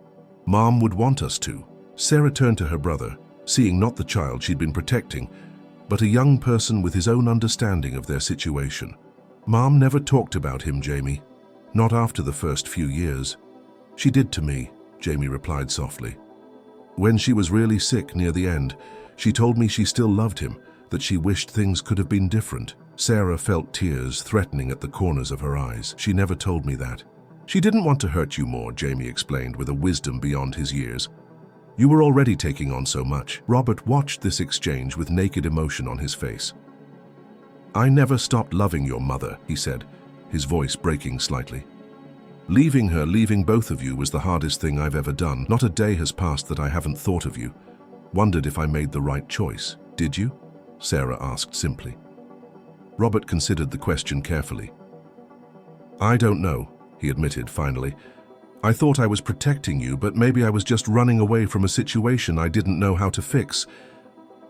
Mom would want us to. Sarah turned to her brother, seeing not the child she'd been protecting, but a young person with his own understanding of their situation. Mom never talked about him, Jamie. Not after the first few years. She did to me, Jamie replied softly. When she was really sick near the end, she told me she still loved him, that she wished things could have been different. Sarah felt tears threatening at the corners of her eyes. She never told me that. She didn't want to hurt you more, Jamie explained with a wisdom beyond his years. You were already taking on so much. Robert watched this exchange with naked emotion on his face. I never stopped loving your mother, he said, his voice breaking slightly. Leaving her, leaving both of you was the hardest thing I've ever done. Not a day has passed that I haven't thought of you. Wondered if I made the right choice. Did you? Sarah asked simply. Robert considered the question carefully. I don't know, he admitted finally. I thought I was protecting you, but maybe I was just running away from a situation I didn't know how to fix.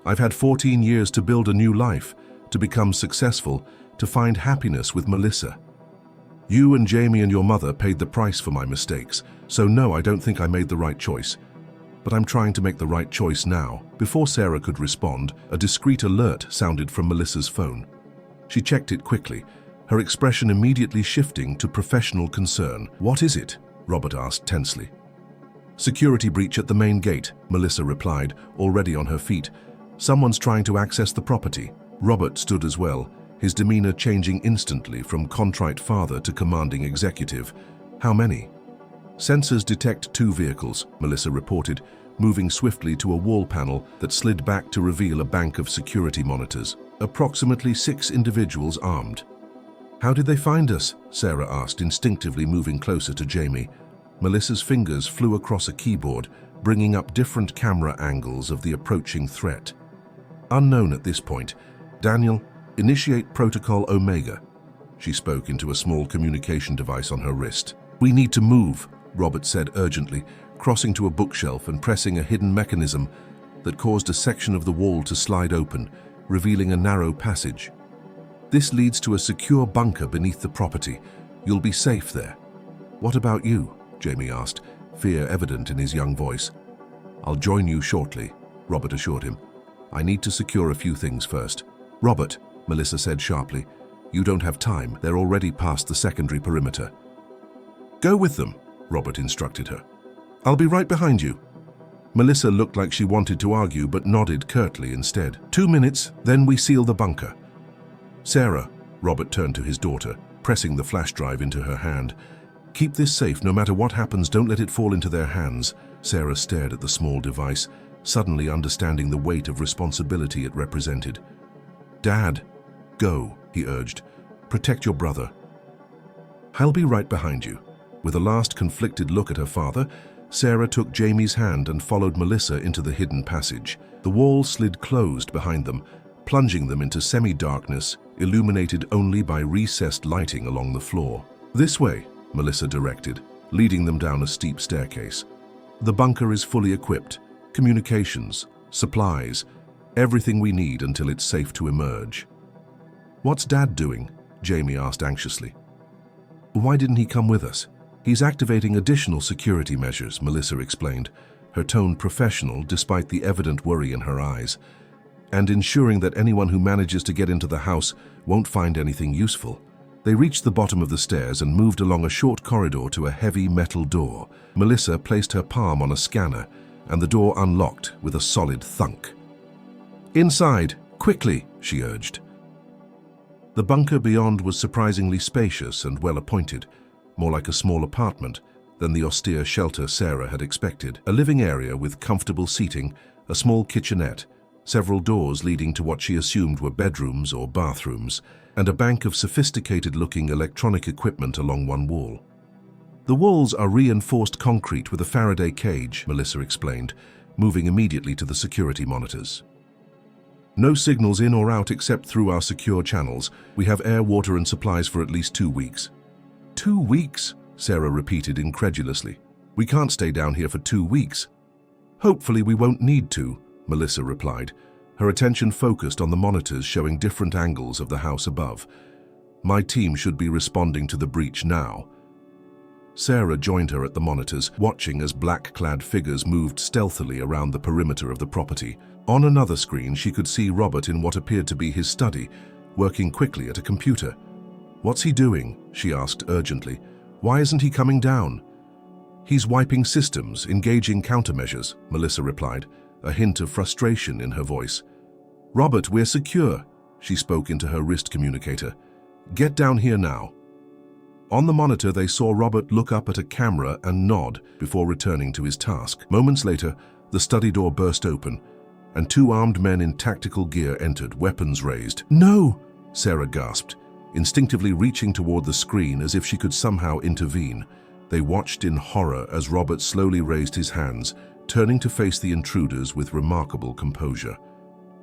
I've had 14 years to build a new life, to become successful, to find happiness with Melissa. You and Jamie and your mother paid the price for my mistakes, so no, I don't think I made the right choice. But I'm trying to make the right choice now. Before Sarah could respond, a discreet alert sounded from Melissa's phone. She checked it quickly, her expression immediately shifting to professional concern. What is it? Robert asked tensely. Security breach at the main gate, Melissa replied, already on her feet. Someone's trying to access the property. Robert stood as well, his demeanor changing instantly from contrite father to commanding executive. How many? Sensors detect 2 vehicles, Melissa reported, moving swiftly to a wall panel that slid back to reveal a bank of security monitors. Approximately 6 individuals armed. How did they find us? Sarah asked, instinctively moving closer to Jamie. Melissa's fingers flew across a keyboard, bringing up different camera angles of the approaching threat. Unknown at this point, Daniel, initiate Protocol Omega. She spoke into a small communication device on her wrist. We need to move, Robert said urgently, crossing to a bookshelf and pressing a hidden mechanism that caused a section of the wall to slide open, revealing a narrow passage. This leads to a secure bunker beneath the property. You'll be safe there. What about you? Jamie asked, fear evident in his young voice. I'll join you shortly, Robert assured him. I need to secure a few things first. Robert, Melissa said sharply, you don't have time. They're already past the secondary perimeter. Go with them, Robert instructed her. I'll be right behind you. Melissa looked like she wanted to argue but nodded curtly instead. 2 minutes, then we seal the bunker. Sarah, Robert turned to his daughter, pressing the flash drive into her hand. Keep this safe. No matter what happens, don't let it fall into their hands. Sarah stared at the small device, suddenly understanding the weight of responsibility it represented. Dad, go, he urged. Protect your brother. I'll be right behind you. With a last conflicted look at her father, Sarah took Jamie's hand and followed Melissa into the hidden passage. The wall slid closed behind them, plunging them into semi-darkness, illuminated only by recessed lighting along the floor. This way, Melissa directed, leading them down a steep staircase. The bunker is fully equipped. Communications, supplies, everything we need until it's safe to emerge. What's Dad doing? Jamie asked anxiously. Why didn't he come with us? He's activating additional security measures, Melissa explained, her tone professional despite the evident worry in her eyes, and ensuring that anyone who manages to get into the house won't find anything useful. They reached the bottom of the stairs and moved along a short corridor to a heavy metal door. Melissa placed her palm on a scanner, and the door unlocked with a solid thunk. Inside, quickly, she urged. The bunker beyond was surprisingly spacious and well-appointed, more like a small apartment than the austere shelter Sarah had expected. A living area with comfortable seating, a small kitchenette, several doors leading to what she assumed were bedrooms or bathrooms, and a bank of sophisticated-looking electronic equipment along one wall. The walls are reinforced concrete with a Faraday cage, Melissa explained, moving immediately to the security monitors. No signals in or out except through our secure channels. We have air, water, and supplies for at least 2 weeks. 2 weeks? Sarah repeated incredulously. We can't stay down here for 2 weeks. Hopefully we won't need to, Melissa replied, her attention focused on the monitors showing different angles of the house above. My team should be responding to the breach now. Sarah joined her at the monitors, watching as black-clad figures moved stealthily around the perimeter of the property. On another screen, she could see Robert in what appeared to be his study, working quickly at a computer. What's he doing? She asked urgently. Why isn't he coming down? He's wiping systems, engaging countermeasures, Melissa replied, a hint of frustration in her voice. Robert, we're secure, she spoke into her wrist communicator. Get down here now. On the monitor, they saw Robert look up at a camera and nod before returning to his task. Moments later, the study door burst open, and 2 armed men in tactical gear entered, weapons raised. No! Sarah gasped, instinctively reaching toward the screen as if she could somehow intervene. They watched in horror as Robert slowly raised his hands, turning to face the intruders with remarkable composure.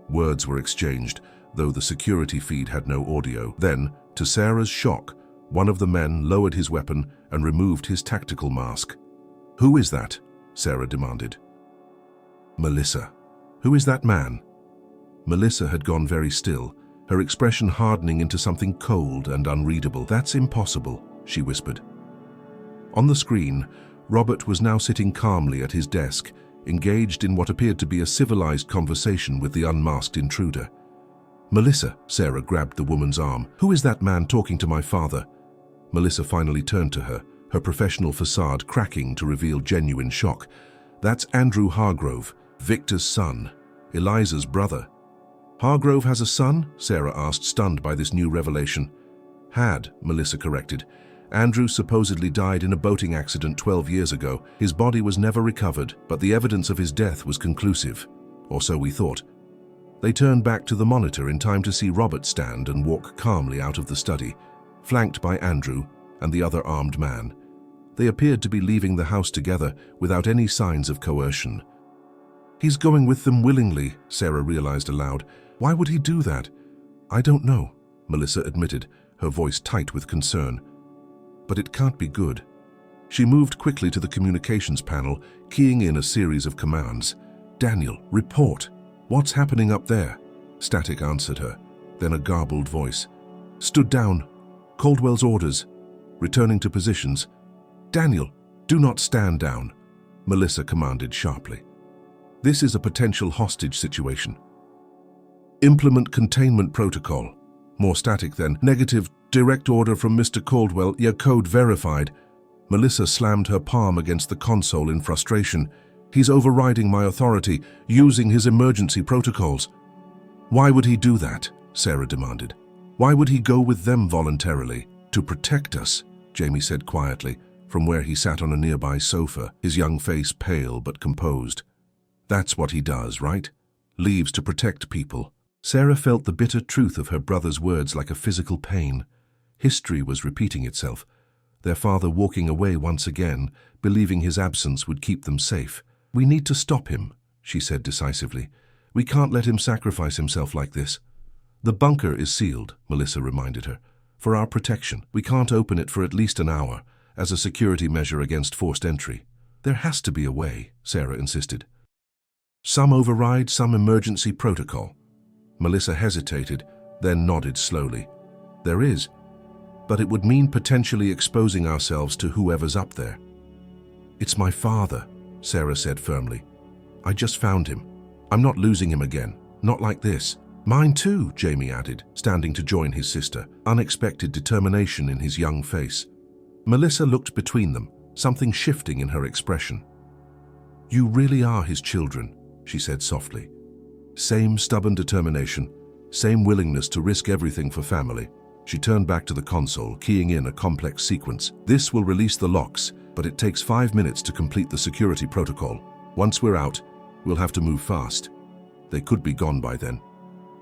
Words were exchanged, though the security feed had no audio. Then, to Sarah's shock, one of the men lowered his weapon and removed his tactical mask. Who is that? Sarah demanded. Melissa. Who is that man? Melissa had gone very still, her expression hardening into something cold and unreadable. That's impossible, she whispered. On the screen, Robert was now sitting calmly at his desk, engaged in what appeared to be a civilized conversation with the unmasked intruder. Melissa, Sarah grabbed the woman's arm. Who is that man talking to my father? Melissa finally turned to her, her professional facade cracking to reveal genuine shock. That's Andrew Hargrove, Victor's son, Eliza's brother. Hargrove has a son? Sarah asked, stunned by this new revelation. Had, Melissa corrected. Andrew supposedly died in a boating accident 12 years ago. His body was never recovered, but the evidence of his death was conclusive. Or so we thought. They turned back to the monitor in time to see Robert stand and walk calmly out of the study, flanked by Andrew and the other armed man. They appeared to be leaving the house together without any signs of coercion. He's going with them willingly, Sarah realized aloud. Why would he do that? I don't know, Melissa admitted, her voice tight with concern. But it can't be good. She moved quickly to the communications panel, keying in a series of commands. Daniel, report. What's happening up there? Static answered her, then a garbled voice. stood down. Caldwell's orders. Returning to positions. Daniel, do not stand down, Melissa commanded sharply. This is a potential hostage situation. Implement containment protocol. More static then. Negative. Direct order from Mr. Caldwell. Your code verified. Melissa slammed her palm against the console in frustration. He's overriding my authority, using his emergency protocols. Why would he do that? Sarah demanded. Why would he go with them voluntarily? To protect us, Jamie said quietly, from where he sat on a nearby sofa, his young face pale but composed. That's what he does, right? Leaves to protect people. Sarah felt the bitter truth of her brother's words like a physical pain. History was repeating itself, their father walking away once again, believing his absence would keep them safe. We need to stop him, she said decisively. We can't let him sacrifice himself like this. The bunker is sealed, Melissa reminded her. For our protection, we can't open it for at least an hour, as a security measure against forced entry. There has to be a way, Sarah insisted. Some override, some emergency protocol. Melissa hesitated, then nodded slowly. There is, but it would mean potentially exposing ourselves to whoever's up there. It's my father, Sarah said firmly. I just found him. I'm not losing him again, not like this. Mine too, Jamie added, standing to join his sister, unexpected determination in his young face. Melissa looked between them, something shifting in her expression. You really are his children, she said softly. Same stubborn determination, same willingness to risk everything for family. She turned back to the console, keying in a complex sequence. This will release the locks, but it takes 5 minutes to complete the security protocol. Once we're out, we'll have to move fast. They could be gone by then.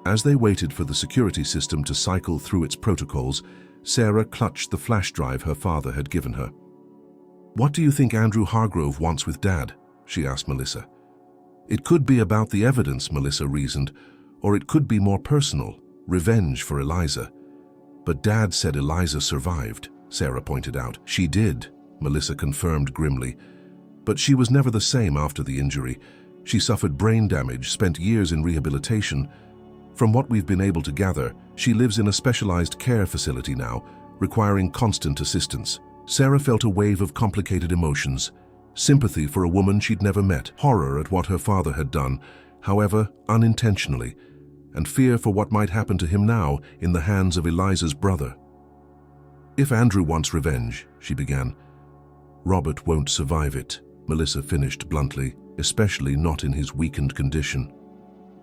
As they waited for the security system to cycle through its protocols, Sarah clutched the flash drive her father had given her. What do you think Andrew Hargrove wants with Dad? She asked Melissa. It could be about the evidence, Melissa reasoned, or it could be more personal, revenge for Eliza. But Dad said Eliza survived, Sarah pointed out. She did, Melissa confirmed grimly. But she was never the same after the injury. She suffered brain damage, spent years in rehabilitation. From what we've been able to gather, she lives in a specialized care facility now, requiring constant assistance. Sarah felt a wave of complicated emotions. Sympathy for a woman she'd never met, horror at what her father had done, however, unintentionally, and fear for what might happen to him now in the hands of Eliza's brother. If Andrew wants revenge, she began. Robert won't survive it, Melissa finished bluntly, especially not in his weakened condition.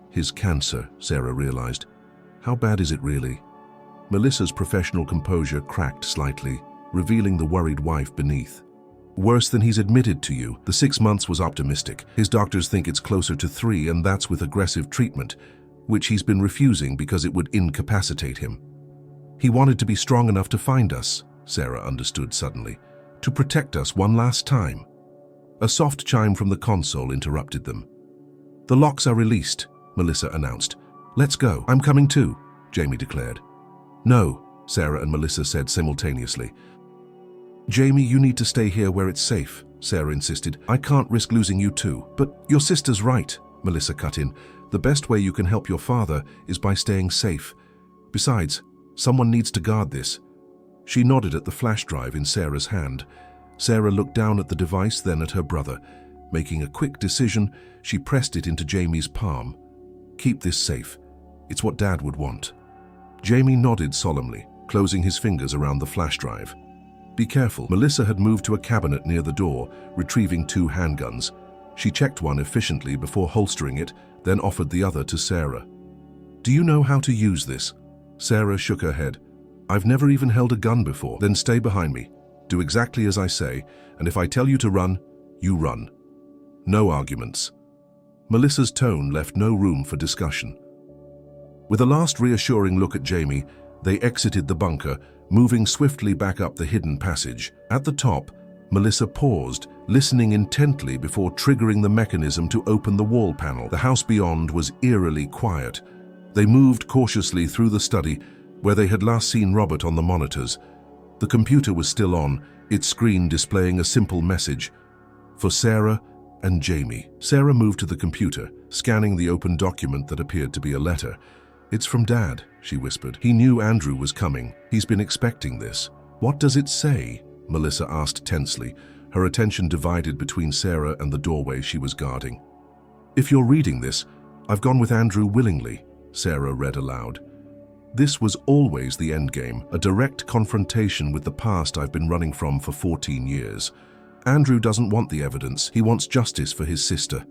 His cancer, Sarah realized. How bad is it really? Melissa's professional composure cracked slightly, revealing the worried wife beneath. Worse than he's admitted to you. The 6 months was optimistic. His doctors think it's closer to 3, and that's with aggressive treatment, which he's been refusing because it would incapacitate him. He wanted to be strong enough to find us, Sarah understood suddenly, to protect us one last time. A soft chime from the console interrupted them. The locks are released, Melissa announced. Let's go. I'm coming too, Jamie declared. No, Sarah and Melissa said simultaneously. Jamie, you need to stay here where it's safe, Sarah insisted. I can't risk losing you too. But your sister's right, Melissa cut in. The best way you can help your father is by staying safe. Besides, someone needs to guard this. She nodded at the flash drive in Sarah's hand. Sarah looked down at the device, then at her brother. Making a quick decision, she pressed it into Jamie's palm. Keep this safe. It's what Dad would want. Jamie nodded solemnly, closing his fingers around the flash drive. Be careful. Melissa had moved to a cabinet near the door, retrieving 2 handguns. She checked one efficiently before holstering it, then offered the other to Sarah. Do you know how to use this? Sarah shook her head. I've never even held a gun before. Then stay behind me. Do exactly as I say, and if I tell you to run, you run. No arguments. Melissa's tone left no room for discussion. With a last reassuring look at Jamie, they exited the bunker, moving swiftly back up the hidden passage. At the top, Melissa paused, listening intently before triggering the mechanism to open the wall panel. The house beyond was eerily quiet. They moved cautiously through the study, where they had last seen Robert on the monitors. The computer was still on, its screen displaying a simple message. For Sarah and Jamie. Sarah moved to the computer, scanning the open document that appeared to be a letter. It's from Dad, she whispered. He knew Andrew was coming. He's been expecting this. What does it say? Melissa asked tensely, her attention divided between Sarah and the doorway she was guarding. If you're reading this, I've gone with Andrew willingly, Sarah read aloud. This was always the endgame, a direct confrontation with the past I've been running from for 14 years. Andrew doesn't want the evidence. He wants justice for his sister.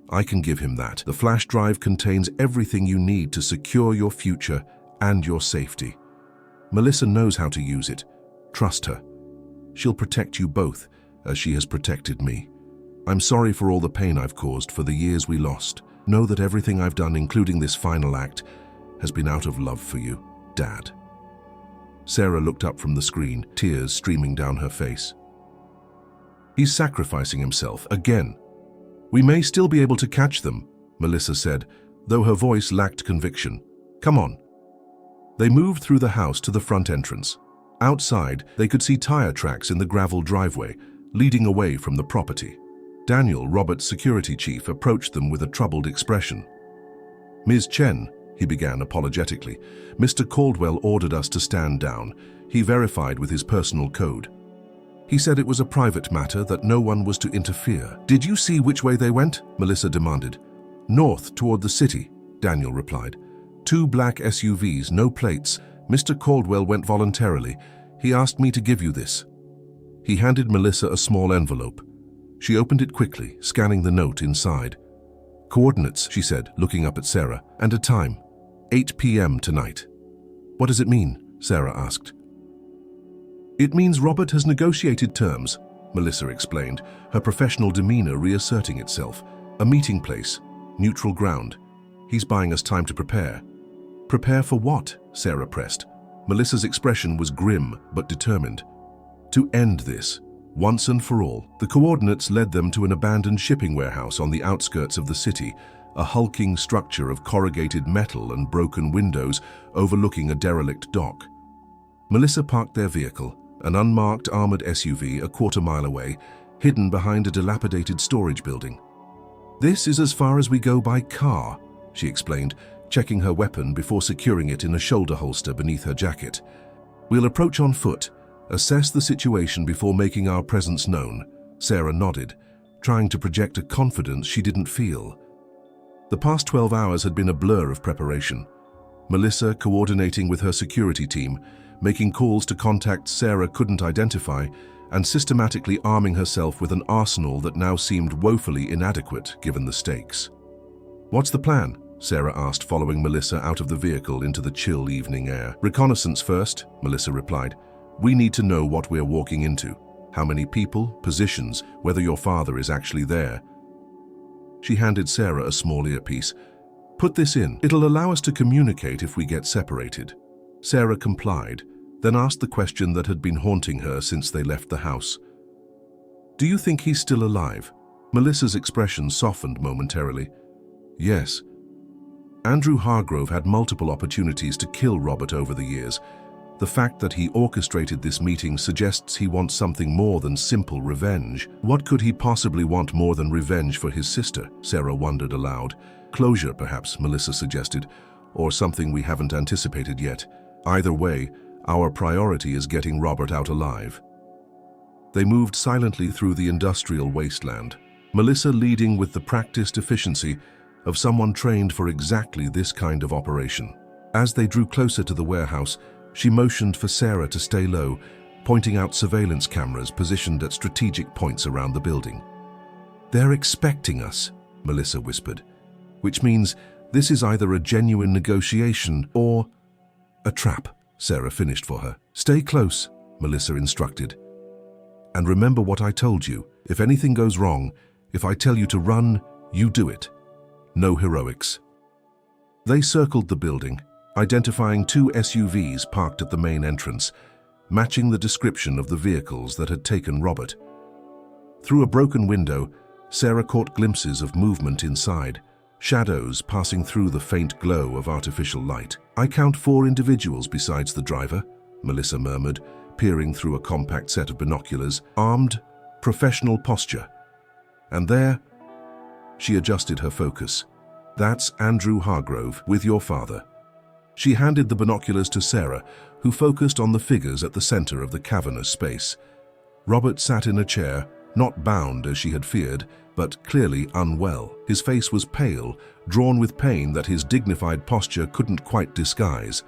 I can give him that. The flash drive contains everything you need to secure your future and your safety. Melissa knows how to use it. Trust her. She'll protect you both, as she has protected me. I'm sorry for all the pain I've caused, for the years we lost. Know that everything I've done, including this final act, has been out of love for you, Dad. Sarah looked up from the screen, tears streaming down her face. He's sacrificing himself again. We may still be able to catch them, Melissa said, though her voice lacked conviction. Come on. They moved through the house to the front entrance. Outside, they could see tire tracks in the gravel driveway, leading away from the property. Daniel, Robert's security chief, approached them with a troubled expression. Ms. Chen, he began apologetically, Mr. Caldwell ordered us to stand down. He verified with his personal code. He said it was a private matter, that no one was to interfere. Did you see which way they went? Melissa demanded. North, toward the city, Daniel replied. 2 black SUVs, no plates. Mr. Caldwell went voluntarily. He asked me to give you this. He handed Melissa a small envelope. She opened it quickly, scanning the note inside. Coordinates, she said, looking up at Sarah, and a time. 8 p.m. tonight. What does it mean? Sarah asked. It means Robert has negotiated terms, Melissa explained, her professional demeanor reasserting itself. A meeting place, neutral ground. He's buying us time to prepare. Prepare for what? Sarah pressed. Melissa's expression was grim but determined. To end this, once and for all. The coordinates led them to an abandoned shipping warehouse on the outskirts of the city, a hulking structure of corrugated metal and broken windows overlooking a derelict dock. Melissa parked their vehicle, an unmarked armored SUV, a quarter-mile away, hidden behind a dilapidated storage building. This is as far as we go by car, she explained, checking her weapon before securing it in a shoulder holster beneath her jacket. We'll approach on foot, assess the situation before making our presence known. Sarah nodded, trying to project a confidence she didn't feel. The past 12 hours had been a blur of preparation. Melissa coordinating with her security team, making calls to contacts Sarah couldn't identify, and systematically arming herself with an arsenal that now seemed woefully inadequate given the stakes. What's the plan? Sarah asked, following Melissa out of the vehicle into the chill evening air. Reconnaissance first, Melissa replied. We need to know what we're walking into. How many people, positions, whether your father is actually there. She handed Sarah a small earpiece. Put this in. It'll allow us to communicate if we get separated. Sarah complied, then asked the question that had been haunting her since they left the house. Do you think he's still alive? Melissa's expression softened momentarily. Yes. Andrew Hargrove had multiple opportunities to kill Robert over the years. The fact that he orchestrated this meeting suggests he wants something more than simple revenge. What could he possibly want more than revenge for his sister? Sarah wondered aloud. Closure, perhaps, Melissa suggested, or something we haven't anticipated yet. Either way, our priority is getting Robert out alive. They moved silently through the industrial wasteland, Melissa leading with the practiced efficiency of someone trained for exactly this kind of operation. As they drew closer to the warehouse, she motioned for Sarah to stay low, pointing out surveillance cameras positioned at strategic points around the building. They're expecting us, Melissa whispered, which means this is either a genuine negotiation or a trap, Sarah finished for her. Stay close, Melissa instructed. And remember what I told you. If anything goes wrong, if I tell you to run, you do it. No heroics. They circled the building, identifying 2 SUVs parked at the main entrance, matching the description of the vehicles that had taken Robert. Through a broken window, Sarah caught glimpses of movement inside, shadows passing through the faint glow of artificial light. I count 4 individuals besides the driver, Melissa murmured, peering through a compact set of binoculars, armed, professional posture. And there, she adjusted her focus. That's Andrew Hargrove with your father. She handed the binoculars to Sarah, who focused on the figures at the center of the cavernous space. Robert sat in a chair, not bound as she had feared, but clearly unwell. His face was pale, drawn with pain that his dignified posture couldn't quite disguise.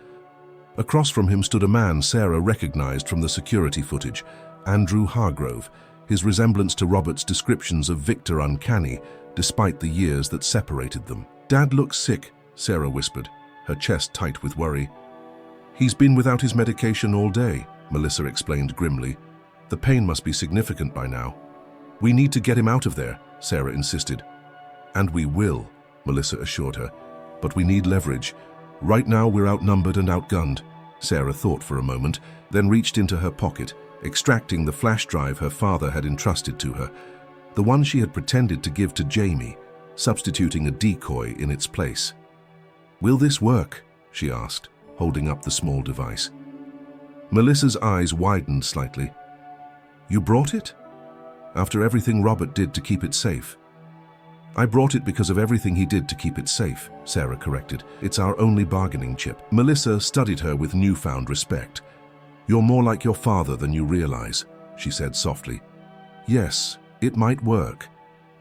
Across from him stood a man Sarah recognized from the security footage, Andrew Hargrove, his resemblance to Robert's descriptions of Victor uncanny, despite the years that separated them. "Dad looks sick," Sarah whispered, her chest tight with worry. "He's been without his medication all day," Melissa explained grimly. "The pain must be significant by now." "We need to get him out of there," Sarah insisted. "And we will," Melissa assured her. "But we need leverage. Right now we're outnumbered and outgunned." Sarah thought for a moment, then reached into her pocket, extracting the flash drive her father had entrusted to her, the one she had pretended to give to Jamie, substituting a decoy in its place. "Will this work?" she asked, holding up the small device. Melissa's eyes widened slightly. "You brought it?" "After everything Robert did to keep it safe." "I brought it because of everything he did to keep it safe," Sarah corrected. "It's our only bargaining chip." Melissa studied her with newfound respect. "You're more like your father than you realize," she said softly. "Yes, it might work,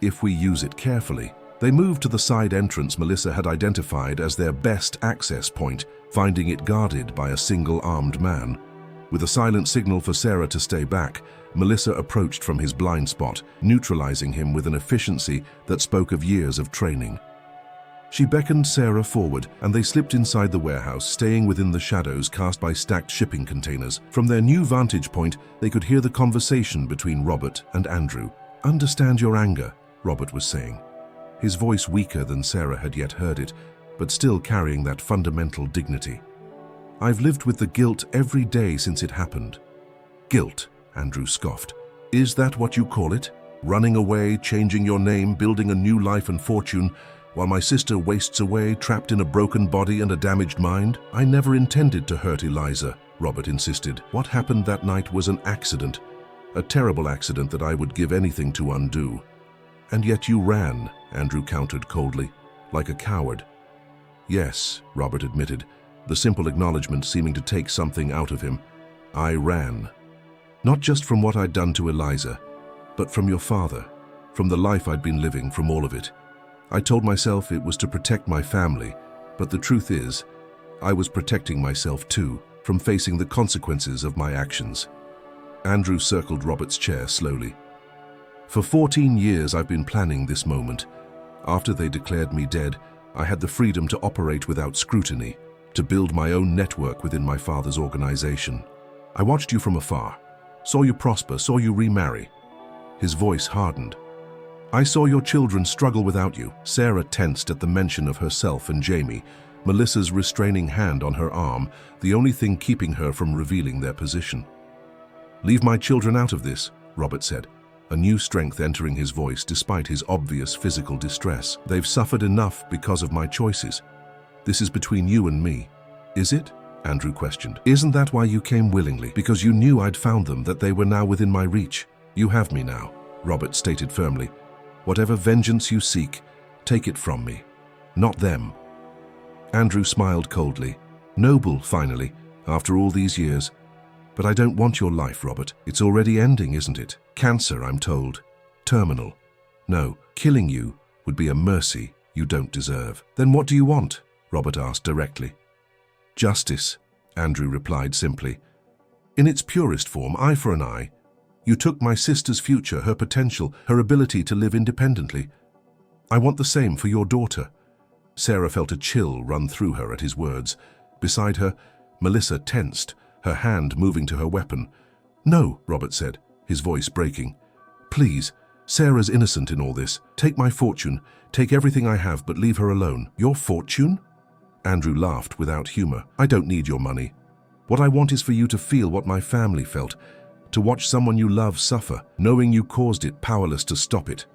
if we use it carefully." They moved to the side entrance Melissa had identified as their best access point, finding it guarded by a single armed man. With a silent signal for Sarah to stay back, Melissa approached from his blind spot, neutralizing him with an efficiency that spoke of years of training. She beckoned Sarah forward, and they slipped inside the warehouse, staying within the shadows cast by stacked shipping containers. From their new vantage point, they could hear the conversation between Robert and Andrew. "Understand your anger," Robert was saying, his voice weaker than Sarah had yet heard it, but still carrying that fundamental dignity. "I've lived with the guilt every day since it happened." "Guilt?" Andrew scoffed. "Is that what you call it? Running away, changing your name, building a new life and fortune, while my sister wastes away, trapped in a broken body and a damaged mind?" "I never intended to hurt Eliza," Robert insisted. "What happened that night was an accident, a terrible accident that I would give anything to undo." "And yet you ran," Andrew countered coldly, "like a coward." "Yes," Robert admitted, the simple acknowledgement seeming to take something out of him. "I ran. Not just from what I'd done to Eliza, but from your father, from the life I'd been living, from all of it. I told myself it was to protect my family, but the truth is, I was protecting myself too, from facing the consequences of my actions." Andrew circled Robert's chair slowly. "For 14 years I've been planning this moment. After they declared me dead, I had the freedom to operate without scrutiny, to build my own network within my father's organization. I watched you from afar, saw you prosper, saw you remarry." His voice hardened. "I saw your children struggle without you." Sarah tensed at the mention of herself and Jamie, Melissa's restraining hand on her arm, the only thing keeping her from revealing their position. "Leave my children out of this," Robert said, a new strength entering his voice despite his obvious physical distress. "They've suffered enough because of my choices. This is between you and me." "Is it?" Andrew questioned. "Isn't that why you came willingly? Because you knew I'd found them, that they were now within my reach?" "You have me now," Robert stated firmly. "Whatever vengeance you seek, take it from me, not them." Andrew smiled coldly. "Noble, finally, after all these years. But I don't want your life, Robert. It's already ending, isn't it? Cancer, I'm told. Terminal. No, killing you would be a mercy you don't deserve." "Then what do you want?" Robert asked directly. "Justice," Andrew replied simply. "In its purest form, eye for an eye. You took my sister's future, her potential, her ability to live independently. I want the same for your daughter." Sarah felt a chill run through her at his words. Beside her, Melissa tensed, her hand moving to her weapon. "No," Robert said, his voice breaking. "Please, Sarah's innocent in all this. Take my fortune, take everything I have, but leave her alone." "Your fortune?" Andrew laughed without humor. "I don't need your money. What I want is for you to feel what my family felt, to watch someone you love suffer, knowing you caused it, powerless to stop it."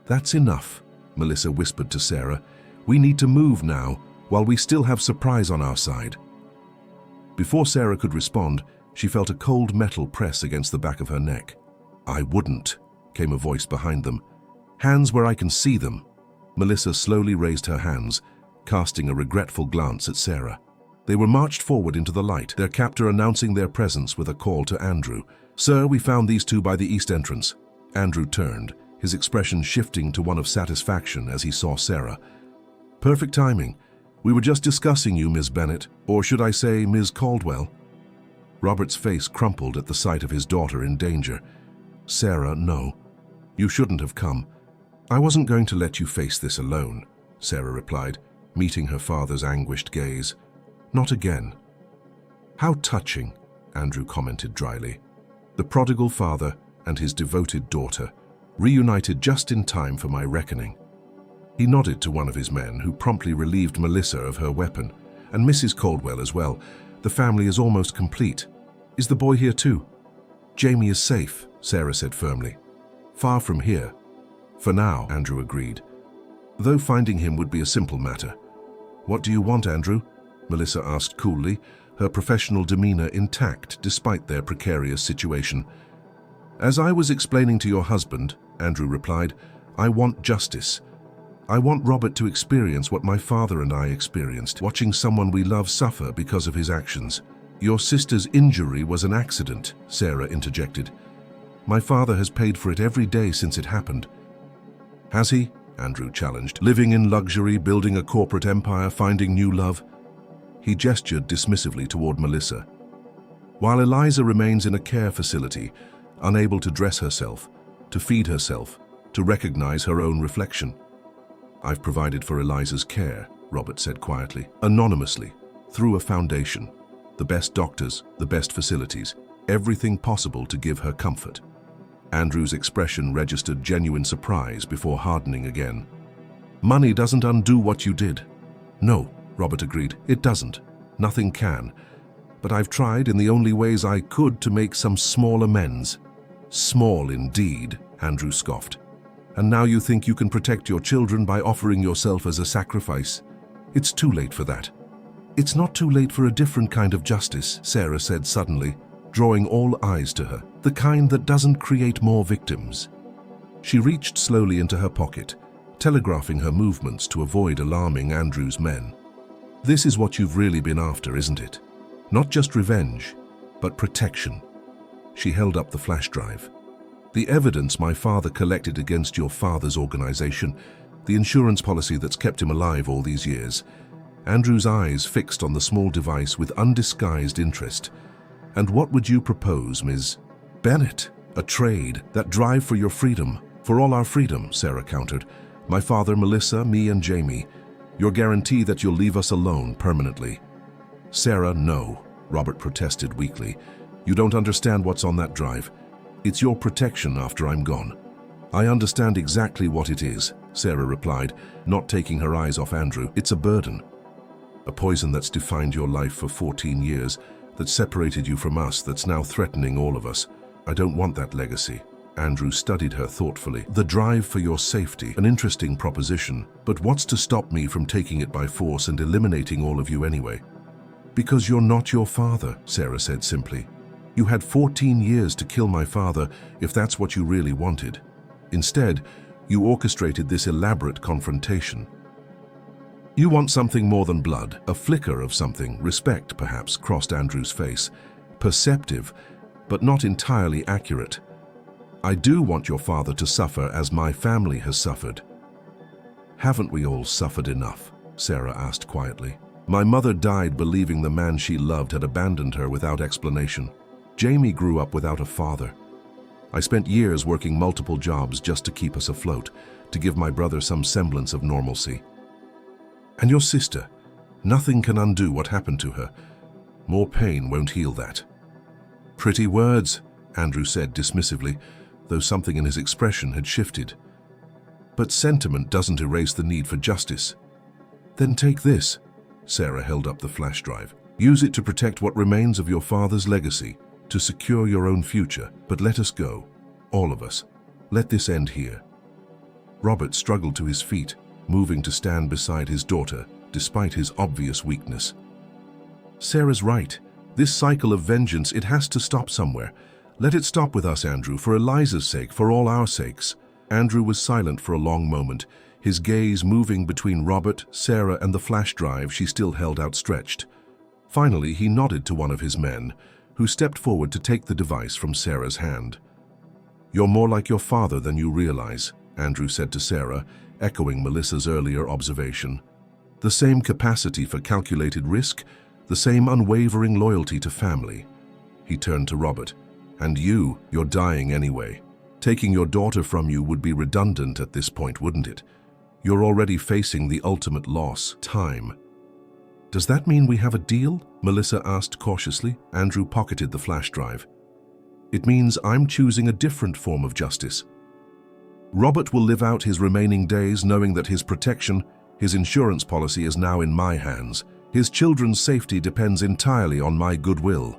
"That's enough," Melissa whispered to Sarah. "We need to move now, while we still have surprise on our side." Before Sarah could respond, she felt a cold metal press against the back of her neck. "I wouldn't," came a voice behind them. "Hands where I can see them." Melissa slowly raised her hands, casting a regretful glance at Sarah. They were marched forward into the light, their captor announcing their presence with a call to Andrew. "Sir, we found these two by the east entrance." Andrew turned, his expression shifting to one of satisfaction as he saw Sarah. "Perfect timing. We were just discussing you, Miss Bennett, or should I say, Ms. Caldwell?" Robert's face crumpled at the sight of his daughter in danger. "Sarah, no. You shouldn't have come. I wasn't going to let you face this alone," Sarah replied, meeting her father's anguished gaze. "Not again." "How touching," Andrew commented dryly. "The prodigal father and his devoted daughter, reunited just in time for my reckoning." He nodded to one of his men, who promptly relieved Melissa of her weapon, and Mrs. Caldwell as well. "The family is almost complete. Is the boy here too?" "Jamie is safe," Sarah said firmly. "Far from here." "For now," Andrew agreed, though finding him would be a simple matter. "What do you want, Andrew?" Melissa asked coolly, her professional demeanor intact despite their precarious situation. "As I was explaining to your husband," Andrew replied, "I want justice. I want Robert to experience what my father and I experienced, watching someone we love suffer because of his actions." "Your sister's injury was an accident," Sarah interjected. "My father has paid for it every day since it happened." "Has he?" Andrew challenged. "Living in luxury, building a corporate empire, finding new love?" He gestured dismissively toward Melissa. "While Eliza remains in a care facility, unable to dress herself, to feed herself, to recognize her own reflection." "I've provided for Eliza's care," Robert said quietly, "anonymously, through a foundation. The best doctors, the best facilities, everything possible to give her comfort." Andrew's expression registered genuine surprise before hardening again. "Money doesn't undo what you did." "No," Robert agreed, "it doesn't. Nothing can. But I've tried in the only ways I could to make some small amends." "Small indeed," Andrew scoffed. "And now you think you can protect your children by offering yourself as a sacrifice? It's too late for that." "It's not too late for a different kind of justice," Sarah said suddenly, drawing all eyes to her. "The kind that doesn't create more victims." She reached slowly into her pocket, telegraphing her movements to avoid alarming Andrew's men. "This is what you've really been after, isn't it? Not just revenge, but protection." She held up the flash drive. "The evidence my father collected against your father's organization, the insurance policy that's kept him alive all these years." Andrew's eyes fixed on the small device with undisguised interest. "And what would you propose, Ms. Bennett?" "A trade, that drive for your freedom, for all our freedom," Sarah countered. "My father, Melissa, me and Jamie. Your guarantee that you'll leave us alone permanently." "Sarah, no," Robert protested weakly. "You don't understand what's on that drive. It's your protection after I'm gone." "I understand exactly what it is," Sarah replied, not taking her eyes off Andrew. "It's a burden. A poison that's defined your life for 14 years, that separated you from us, that's now threatening all of us. I don't want that legacy." Andrew studied her thoughtfully. "The drive for your safety, an interesting proposition, but what's to stop me from taking it by force and eliminating all of you anyway?" "Because you're not your father," Sarah said simply. "You had 14 years to kill my father if that's what you really wanted. Instead, you orchestrated this elaborate confrontation. You want something more than blood." A flicker of something, respect perhaps, crossed Andrew's face. Perceptive, but not entirely accurate. "I do want your father to suffer as my family has suffered." "Haven't we all suffered enough?" Sarah asked quietly. "My mother died believing the man she loved had abandoned her without explanation. Jamie grew up without a father. I spent years working multiple jobs just to keep us afloat, to give my brother some semblance of normalcy. And your sister, nothing can undo what happened to her. More pain won't heal that." "Pretty words," Andrew said dismissively, though something in his expression had shifted. "But sentiment doesn't erase the need for justice." "Then take this." Sarah held up the flash drive. "Use it to protect what remains of your father's legacy, to secure your own future. But let us go, all of us. Let this end here." Robert struggled to his feet, moving to stand beside his daughter, despite his obvious weakness. "Sarah's right. This cycle of vengeance, it has to stop somewhere. Let it stop with us, Andrew, for Eliza's sake, for all our sakes." Andrew was silent for a long moment, his gaze moving between Robert, Sarah, and the flash drive she still held outstretched. Finally, he nodded to one of his men, who stepped forward to take the device from Sarah's hand. "You're more like your father than you realize," Andrew said to Sarah, echoing Melissa's earlier observation. "The same capacity for calculated risk, the same unwavering loyalty to family." He turned to Robert. "And you're dying anyway. Taking your daughter from you would be redundant at this point, wouldn't it? You're already facing the ultimate loss, time." "Does that mean we have a deal?" Melissa asked cautiously. Andrew pocketed the flash drive. "It means I'm choosing a different form of justice. Robert will live out his remaining days knowing that his protection, his insurance policy is now in my hands. His children's safety depends entirely on my goodwill."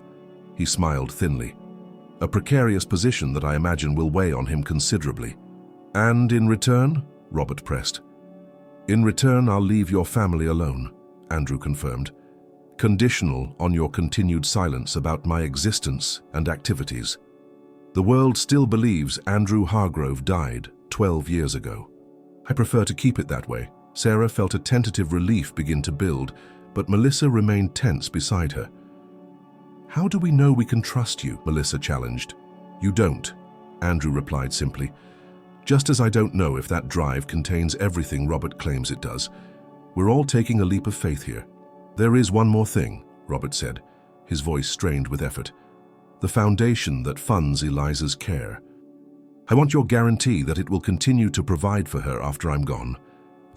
He smiled thinly. "A precarious position that I imagine will weigh on him considerably." "And in return?" Robert pressed. "In return, I'll leave your family alone," Andrew confirmed. "Conditional on your continued silence about my existence and activities. The world still believes Andrew Hargrove died 12 years ago. I prefer to keep it that way." Sarah felt a tentative relief begin to build, but Melissa remained tense beside her. "How do we know we can trust you?" Melissa challenged. "You don't," Andrew replied simply. "Just as I don't know if that drive contains everything Robert claims it does. We're all taking a leap of faith here." "There is one more thing," Robert said, his voice strained with effort. "The foundation that funds Eliza's care. I want your guarantee that it will continue to provide for her after I'm gone."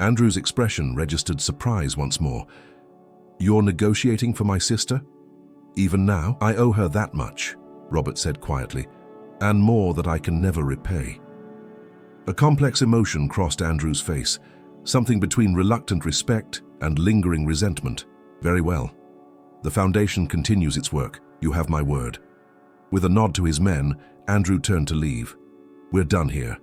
Andrew's expression registered surprise once more. "You're negotiating for my sister? Even now? I owe her that much," Robert said quietly, "and more that I can never repay." A complex emotion crossed Andrew's face, something between reluctant respect and lingering resentment. "Very well. The foundation continues its work. You have my word." With a nod to his men, Andrew turned to leave. "We're done here.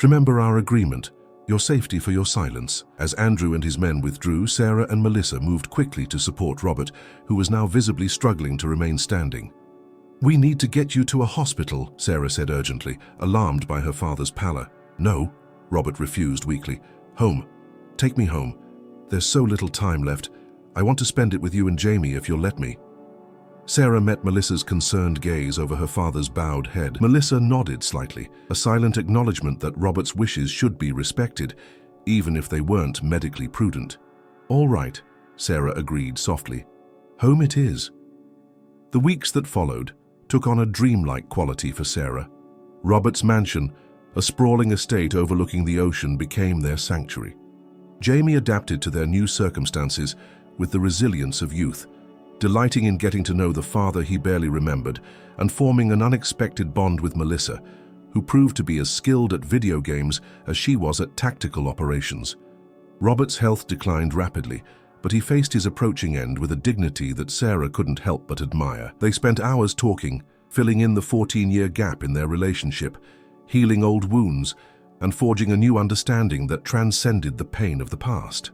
Remember our agreement, your safety for your silence." As Andrew and his men withdrew, Sarah and Melissa moved quickly to support Robert, who was now visibly struggling to remain standing. "We need to get you to a hospital," Sarah said urgently, alarmed by her father's pallor. "No," Robert refused weakly. "Home. Take me home. There's so little time left. I want to spend it with you and Jamie if you'll let me." Sarah met Melissa's concerned gaze over her father's bowed head. Melissa nodded slightly, a silent acknowledgement that Robert's wishes should be respected, even if they weren't medically prudent. "All right," Sarah agreed softly. "Home it is." The weeks that followed took on a dreamlike quality for Sarah. Robert's mansion, a sprawling estate overlooking the ocean, became their sanctuary. Jamie adapted to their new circumstances with the resilience of youth, delighting in getting to know the father he barely remembered and forming an unexpected bond with Melissa, who proved to be as skilled at video games as she was at tactical operations. Robert's health declined rapidly, but he faced his approaching end with a dignity that Sarah couldn't help but admire. They spent hours talking, filling in the 14-year gap in their relationship, healing old wounds, and forging a new understanding that transcended the pain of the past.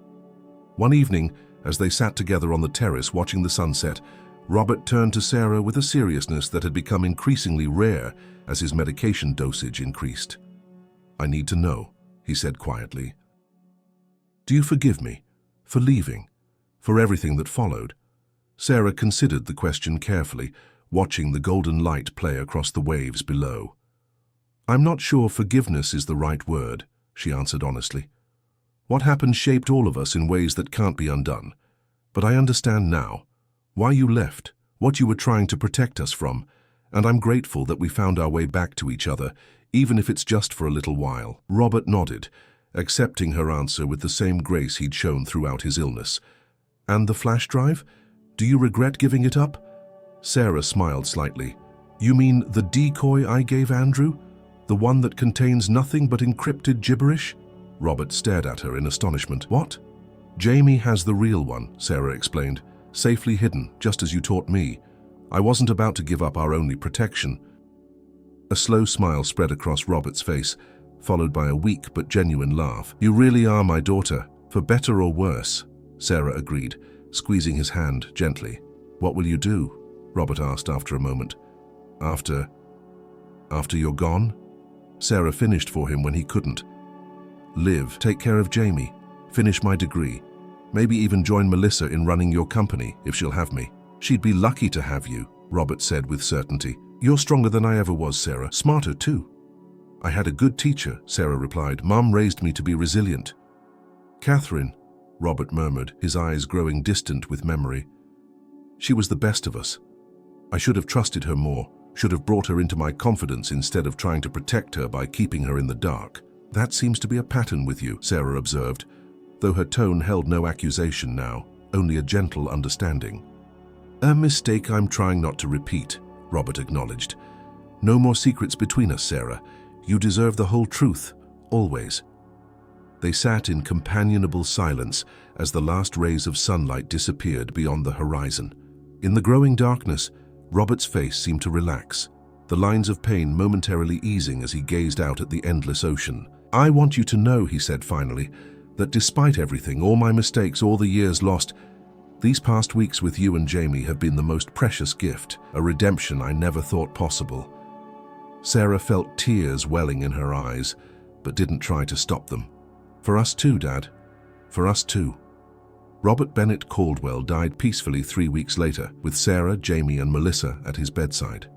One evening, as they sat together on the terrace watching the sunset, Robert turned to Sarah with a seriousness that had become increasingly rare as his medication dosage increased. "I need to know," he said quietly. "Do you forgive me for leaving, for everything that followed?" Sarah considered the question carefully, watching the golden light play across the waves below. "I'm not sure forgiveness is the right word," she answered honestly. "What happened shaped all of us in ways that can't be undone. But I understand now why you left, what you were trying to protect us from, and I'm grateful that we found our way back to each other, even if it's just for a little while." Robert nodded, accepting her answer with the same grace he'd shown throughout his illness. "And the flash drive? Do you regret giving it up?" Sarah smiled slightly. "You mean the decoy I gave Andrew? The one that contains nothing but encrypted gibberish?" Robert stared at her in astonishment. "What?" "Jamie has the real one," Sarah explained, "safely hidden, just as you taught me. I wasn't about to give up our only protection." A slow smile spread across Robert's face, followed by a weak but genuine laugh. "You really are my daughter, for better or worse," Sarah agreed, squeezing his hand gently. "What will you do?" Robert asked after a moment. After you're gone?" Sarah finished for him when he couldn't. "Live, take care of Jamie, finish my degree, Maybe even join Melissa in running your company, if she'll have me. She'd be lucky to have you, Robert said with certainty. You're stronger than I ever was, Sarah. Smarter, too. I had a good teacher, Sarah replied. Mom raised me to be resilient. Catherine, Robert murmured, his eyes growing distant with memory. She was the best of us. I should have trusted her more, should have brought her into my confidence instead of trying to protect her by keeping her in the dark. That seems to be a pattern with you, Sarah observed, though her tone held no accusation now, only a gentle understanding. A mistake I'm trying not to repeat, Robert acknowledged. No more secrets between us, Sarah. You deserve the whole truth, always. They sat in companionable silence as the last rays of sunlight disappeared beyond the horizon. In the growing darkness, Robert's face seemed to relax, the lines of pain momentarily easing as he gazed out at the endless ocean. I want you to know, he said finally, that despite everything, all my mistakes, all the years lost, these past weeks with you and Jamie have been the most precious gift, a redemption I never thought possible. Sarah felt tears welling in her eyes, but didn't try to stop them. For us too, Dad. For us too. Robert Bennett Caldwell died peacefully 3 weeks later, with Sarah, Jamie, and Melissa at his bedside.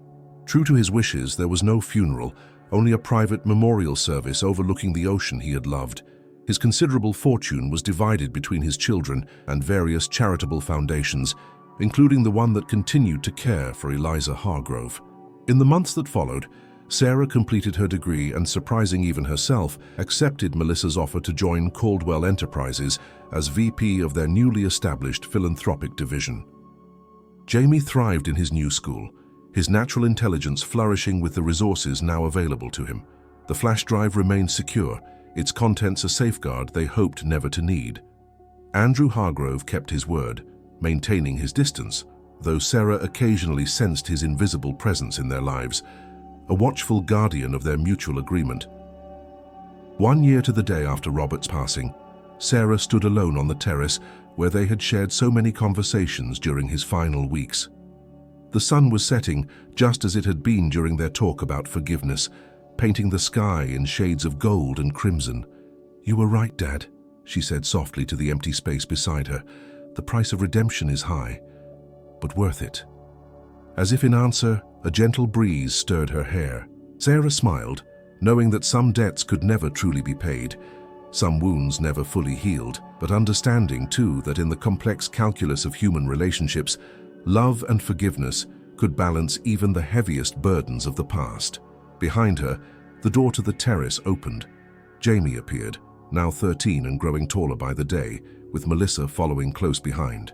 True to his wishes, there was no funeral, only a private memorial service overlooking the ocean he had loved. His considerable fortune was divided between his children and various charitable foundations, including the one that continued to care for Eliza Hargrove. In the months that followed, Sarah completed her degree and, surprising even herself, accepted Melissa's offer to join Caldwell Enterprises as VP of their newly established philanthropic division. Jamie thrived in his new school, his natural intelligence flourishing with the resources now available to him. The flash drive remained secure, its contents a safeguard they hoped never to need. Andrew Hargrove kept his word, maintaining his distance, though Sarah occasionally sensed his invisible presence in their lives, a watchful guardian of their mutual agreement. 1 year to the day after Robert's passing, Sarah stood alone on the terrace where they had shared so many conversations during his final weeks. The sun was setting just as it had been during their talk about forgiveness, painting the sky in shades of gold and crimson. You were right, Dad, she said softly to the empty space beside her. The price of redemption is high, but worth it. As if in answer, a gentle breeze stirred her hair. Sarah smiled, knowing that some debts could never truly be paid, some wounds never fully healed, but understanding too that in the complex calculus of human relationships, love and forgiveness could balance even the heaviest burdens of the past. Behind her, the door to the terrace opened. Jamie appeared, now 13 and growing taller by the day, with Melissa following close behind.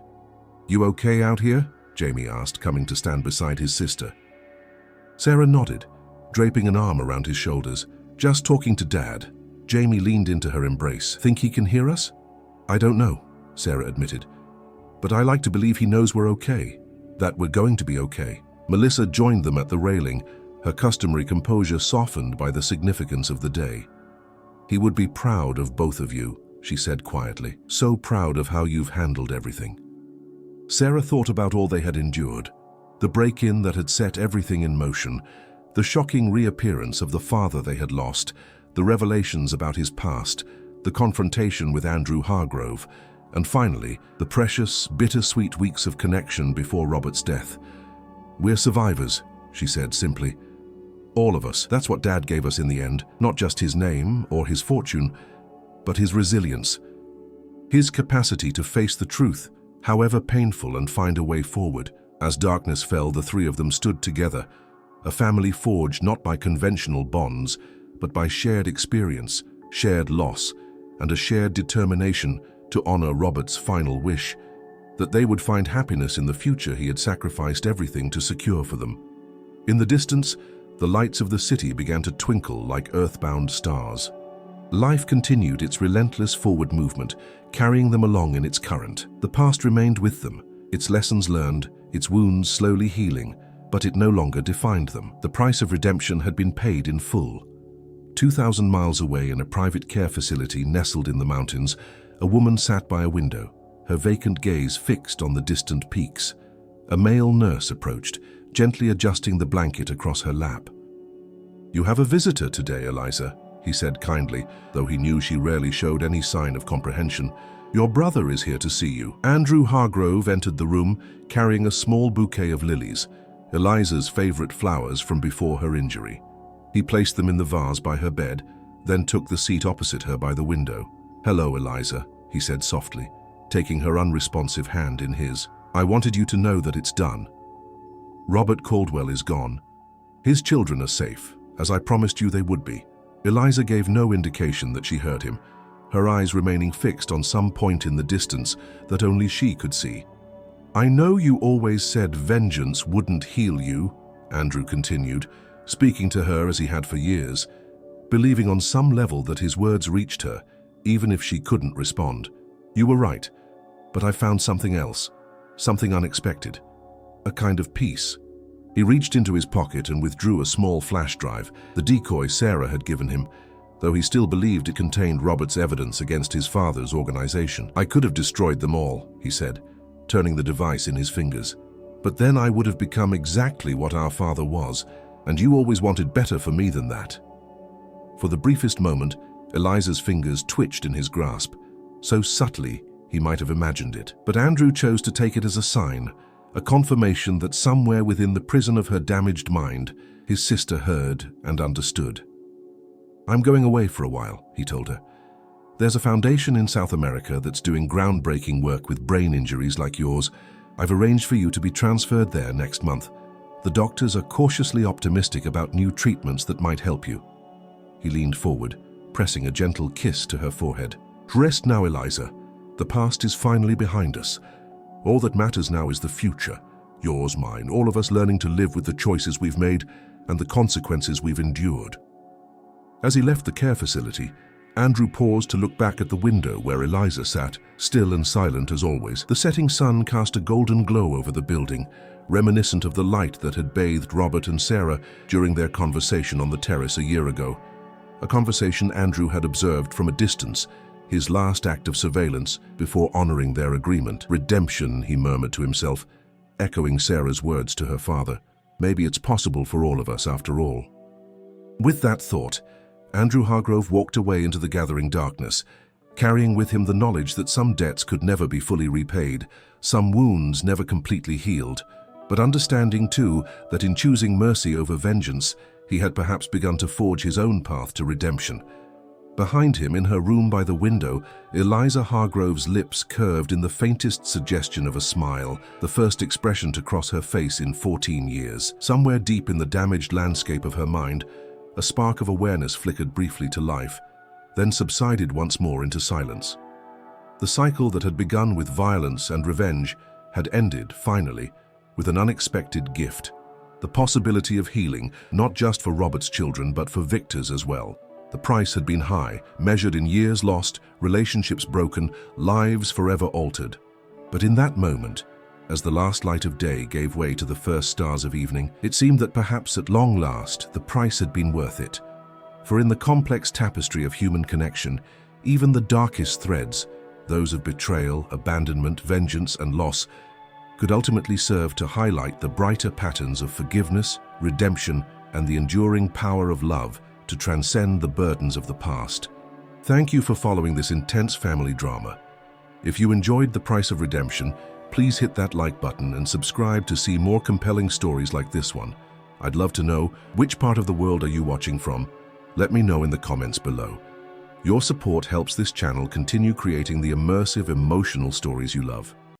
You okay out here? Jamie asked, coming to stand beside his sister. Sarah nodded, draping an arm around his shoulders. Just talking to Dad. Jamie leaned into her embrace. Think he can hear us? I don't know, Sarah admitted. But I like to believe he knows we're okay, that we're going to be okay. Melissa joined them at the railing, her customary composure softened by the significance of the day. He would be proud of both of you, she said quietly. So proud of how you've handled everything. Sarah thought about all they had endured, the break-in that had set everything in motion, the shocking reappearance of the father they had lost, the revelations about his past, the confrontation with Andrew Hargrove, and finally, the precious, bittersweet weeks of connection before Robert's death. We're survivors, she said simply. All of us. That's what Dad gave us in the end, not just his name or his fortune, but his resilience, his capacity to face the truth, however painful, and find a way forward. As darkness fell, the three of them stood together, a family forged not by conventional bonds, but by shared experience, shared loss, and a shared determination to honor Robert's final wish, that they would find happiness in the future he had sacrificed everything to secure for them. In the distance, the lights of the city began to twinkle like earthbound stars. Life continued its relentless forward movement, carrying them along in its current. The past remained with them, its lessons learned, its wounds slowly healing, but it no longer defined them. The price of redemption had been paid in full. 2,000 miles away in a private care facility nestled in the mountains, a woman sat by a window, her vacant gaze fixed on the distant peaks. A male nurse approached, gently adjusting the blanket across her lap. You have a visitor today, Eliza, he said kindly, though he knew she rarely showed any sign of comprehension. "Your brother is here to see you." Andrew Hargrove entered the room carrying a small bouquet of lilies, Eliza's favorite flowers from before her injury. He placed them in the vase by her bed, then took the seat opposite her by the window. "Hello, Eliza," he said softly, taking her unresponsive hand in his. "I wanted you to know that it's done. Robert Caldwell is gone. His children are safe, as I promised you they would be." Eliza gave no indication that she heard him, her eyes remaining fixed on some point in the distance that only she could see. "I know you always said vengeance wouldn't heal you," Andrew continued, speaking to her as he had for years, believing on some level that his words reached her, even if she couldn't respond. "You were right, but I found something else, something unexpected, a kind of peace." He reached into his pocket and withdrew a small flash drive, the decoy Sarah had given him, though he still believed it contained Robert's evidence against his father's organization. "I could have destroyed them all," he said, turning the device in his fingers. "But then I would have become exactly what our father was, and you always wanted better for me than that." For the briefest moment, Eliza's fingers twitched in his grasp, so subtly he might have imagined it. But Andrew chose to take it as a sign, a confirmation that somewhere within the prison of her damaged mind, his sister heard and understood. "I'm going away for a while," he told her. "There's a foundation in South America that's doing groundbreaking work with brain injuries like yours. I've arranged for you to be transferred there next month. The doctors are cautiously optimistic about new treatments that might help you." He leaned forward, pressing a gentle kiss to her forehead. "Rest now, Eliza. The past is finally behind us. All that matters now is the future. Yours, mine, all of us learning to live with the choices we've made and the consequences we've endured." As he left the care facility, Andrew paused to look back at the window where Eliza sat, still and silent as always. The setting sun cast a golden glow over the building, reminiscent of the light that had bathed Robert and Sarah during their conversation on the terrace a year ago. A conversation Andrew had observed from a distance, his last act of surveillance before honoring their agreement. "Redemption," he murmured to himself, echoing Sarah's words to her father. "Maybe it's possible for all of us after all." With that thought, Andrew Hargrove walked away into the gathering darkness, carrying with him the knowledge that some debts could never be fully repaid, some wounds never completely healed, but understanding too that in choosing mercy over vengeance, he had perhaps begun to forge his own path to redemption. Behind him, in her room by the window, Eliza Hargrove's lips curved in the faintest suggestion of a smile, the first expression to cross her face in 14 years. Somewhere deep in the damaged landscape of her mind, a spark of awareness flickered briefly to life, then subsided once more into silence. The cycle that had begun with violence and revenge had ended, finally, with an unexpected gift: the possibility of healing, not just for Robert's children, but for Victor's as well. The price had been high, measured in years lost, relationships broken, lives forever altered. But in that moment, as the last light of day gave way to the first stars of evening, it seemed that perhaps at long last the price had been worth it. For in the complex tapestry of human connection, even the darkest threads, those of betrayal, abandonment, vengeance, and loss, could ultimately serve to highlight the brighter patterns of forgiveness, redemption, and the enduring power of love to transcend the burdens of the past. Thank you for following this intense family drama. If you enjoyed The Price of Redemption, please hit that like button and subscribe to see more compelling stories like this one. I'd love to know, which part of the world are you watching from? Let me know in the comments below. Your support helps this channel continue creating the immersive, emotional stories you love.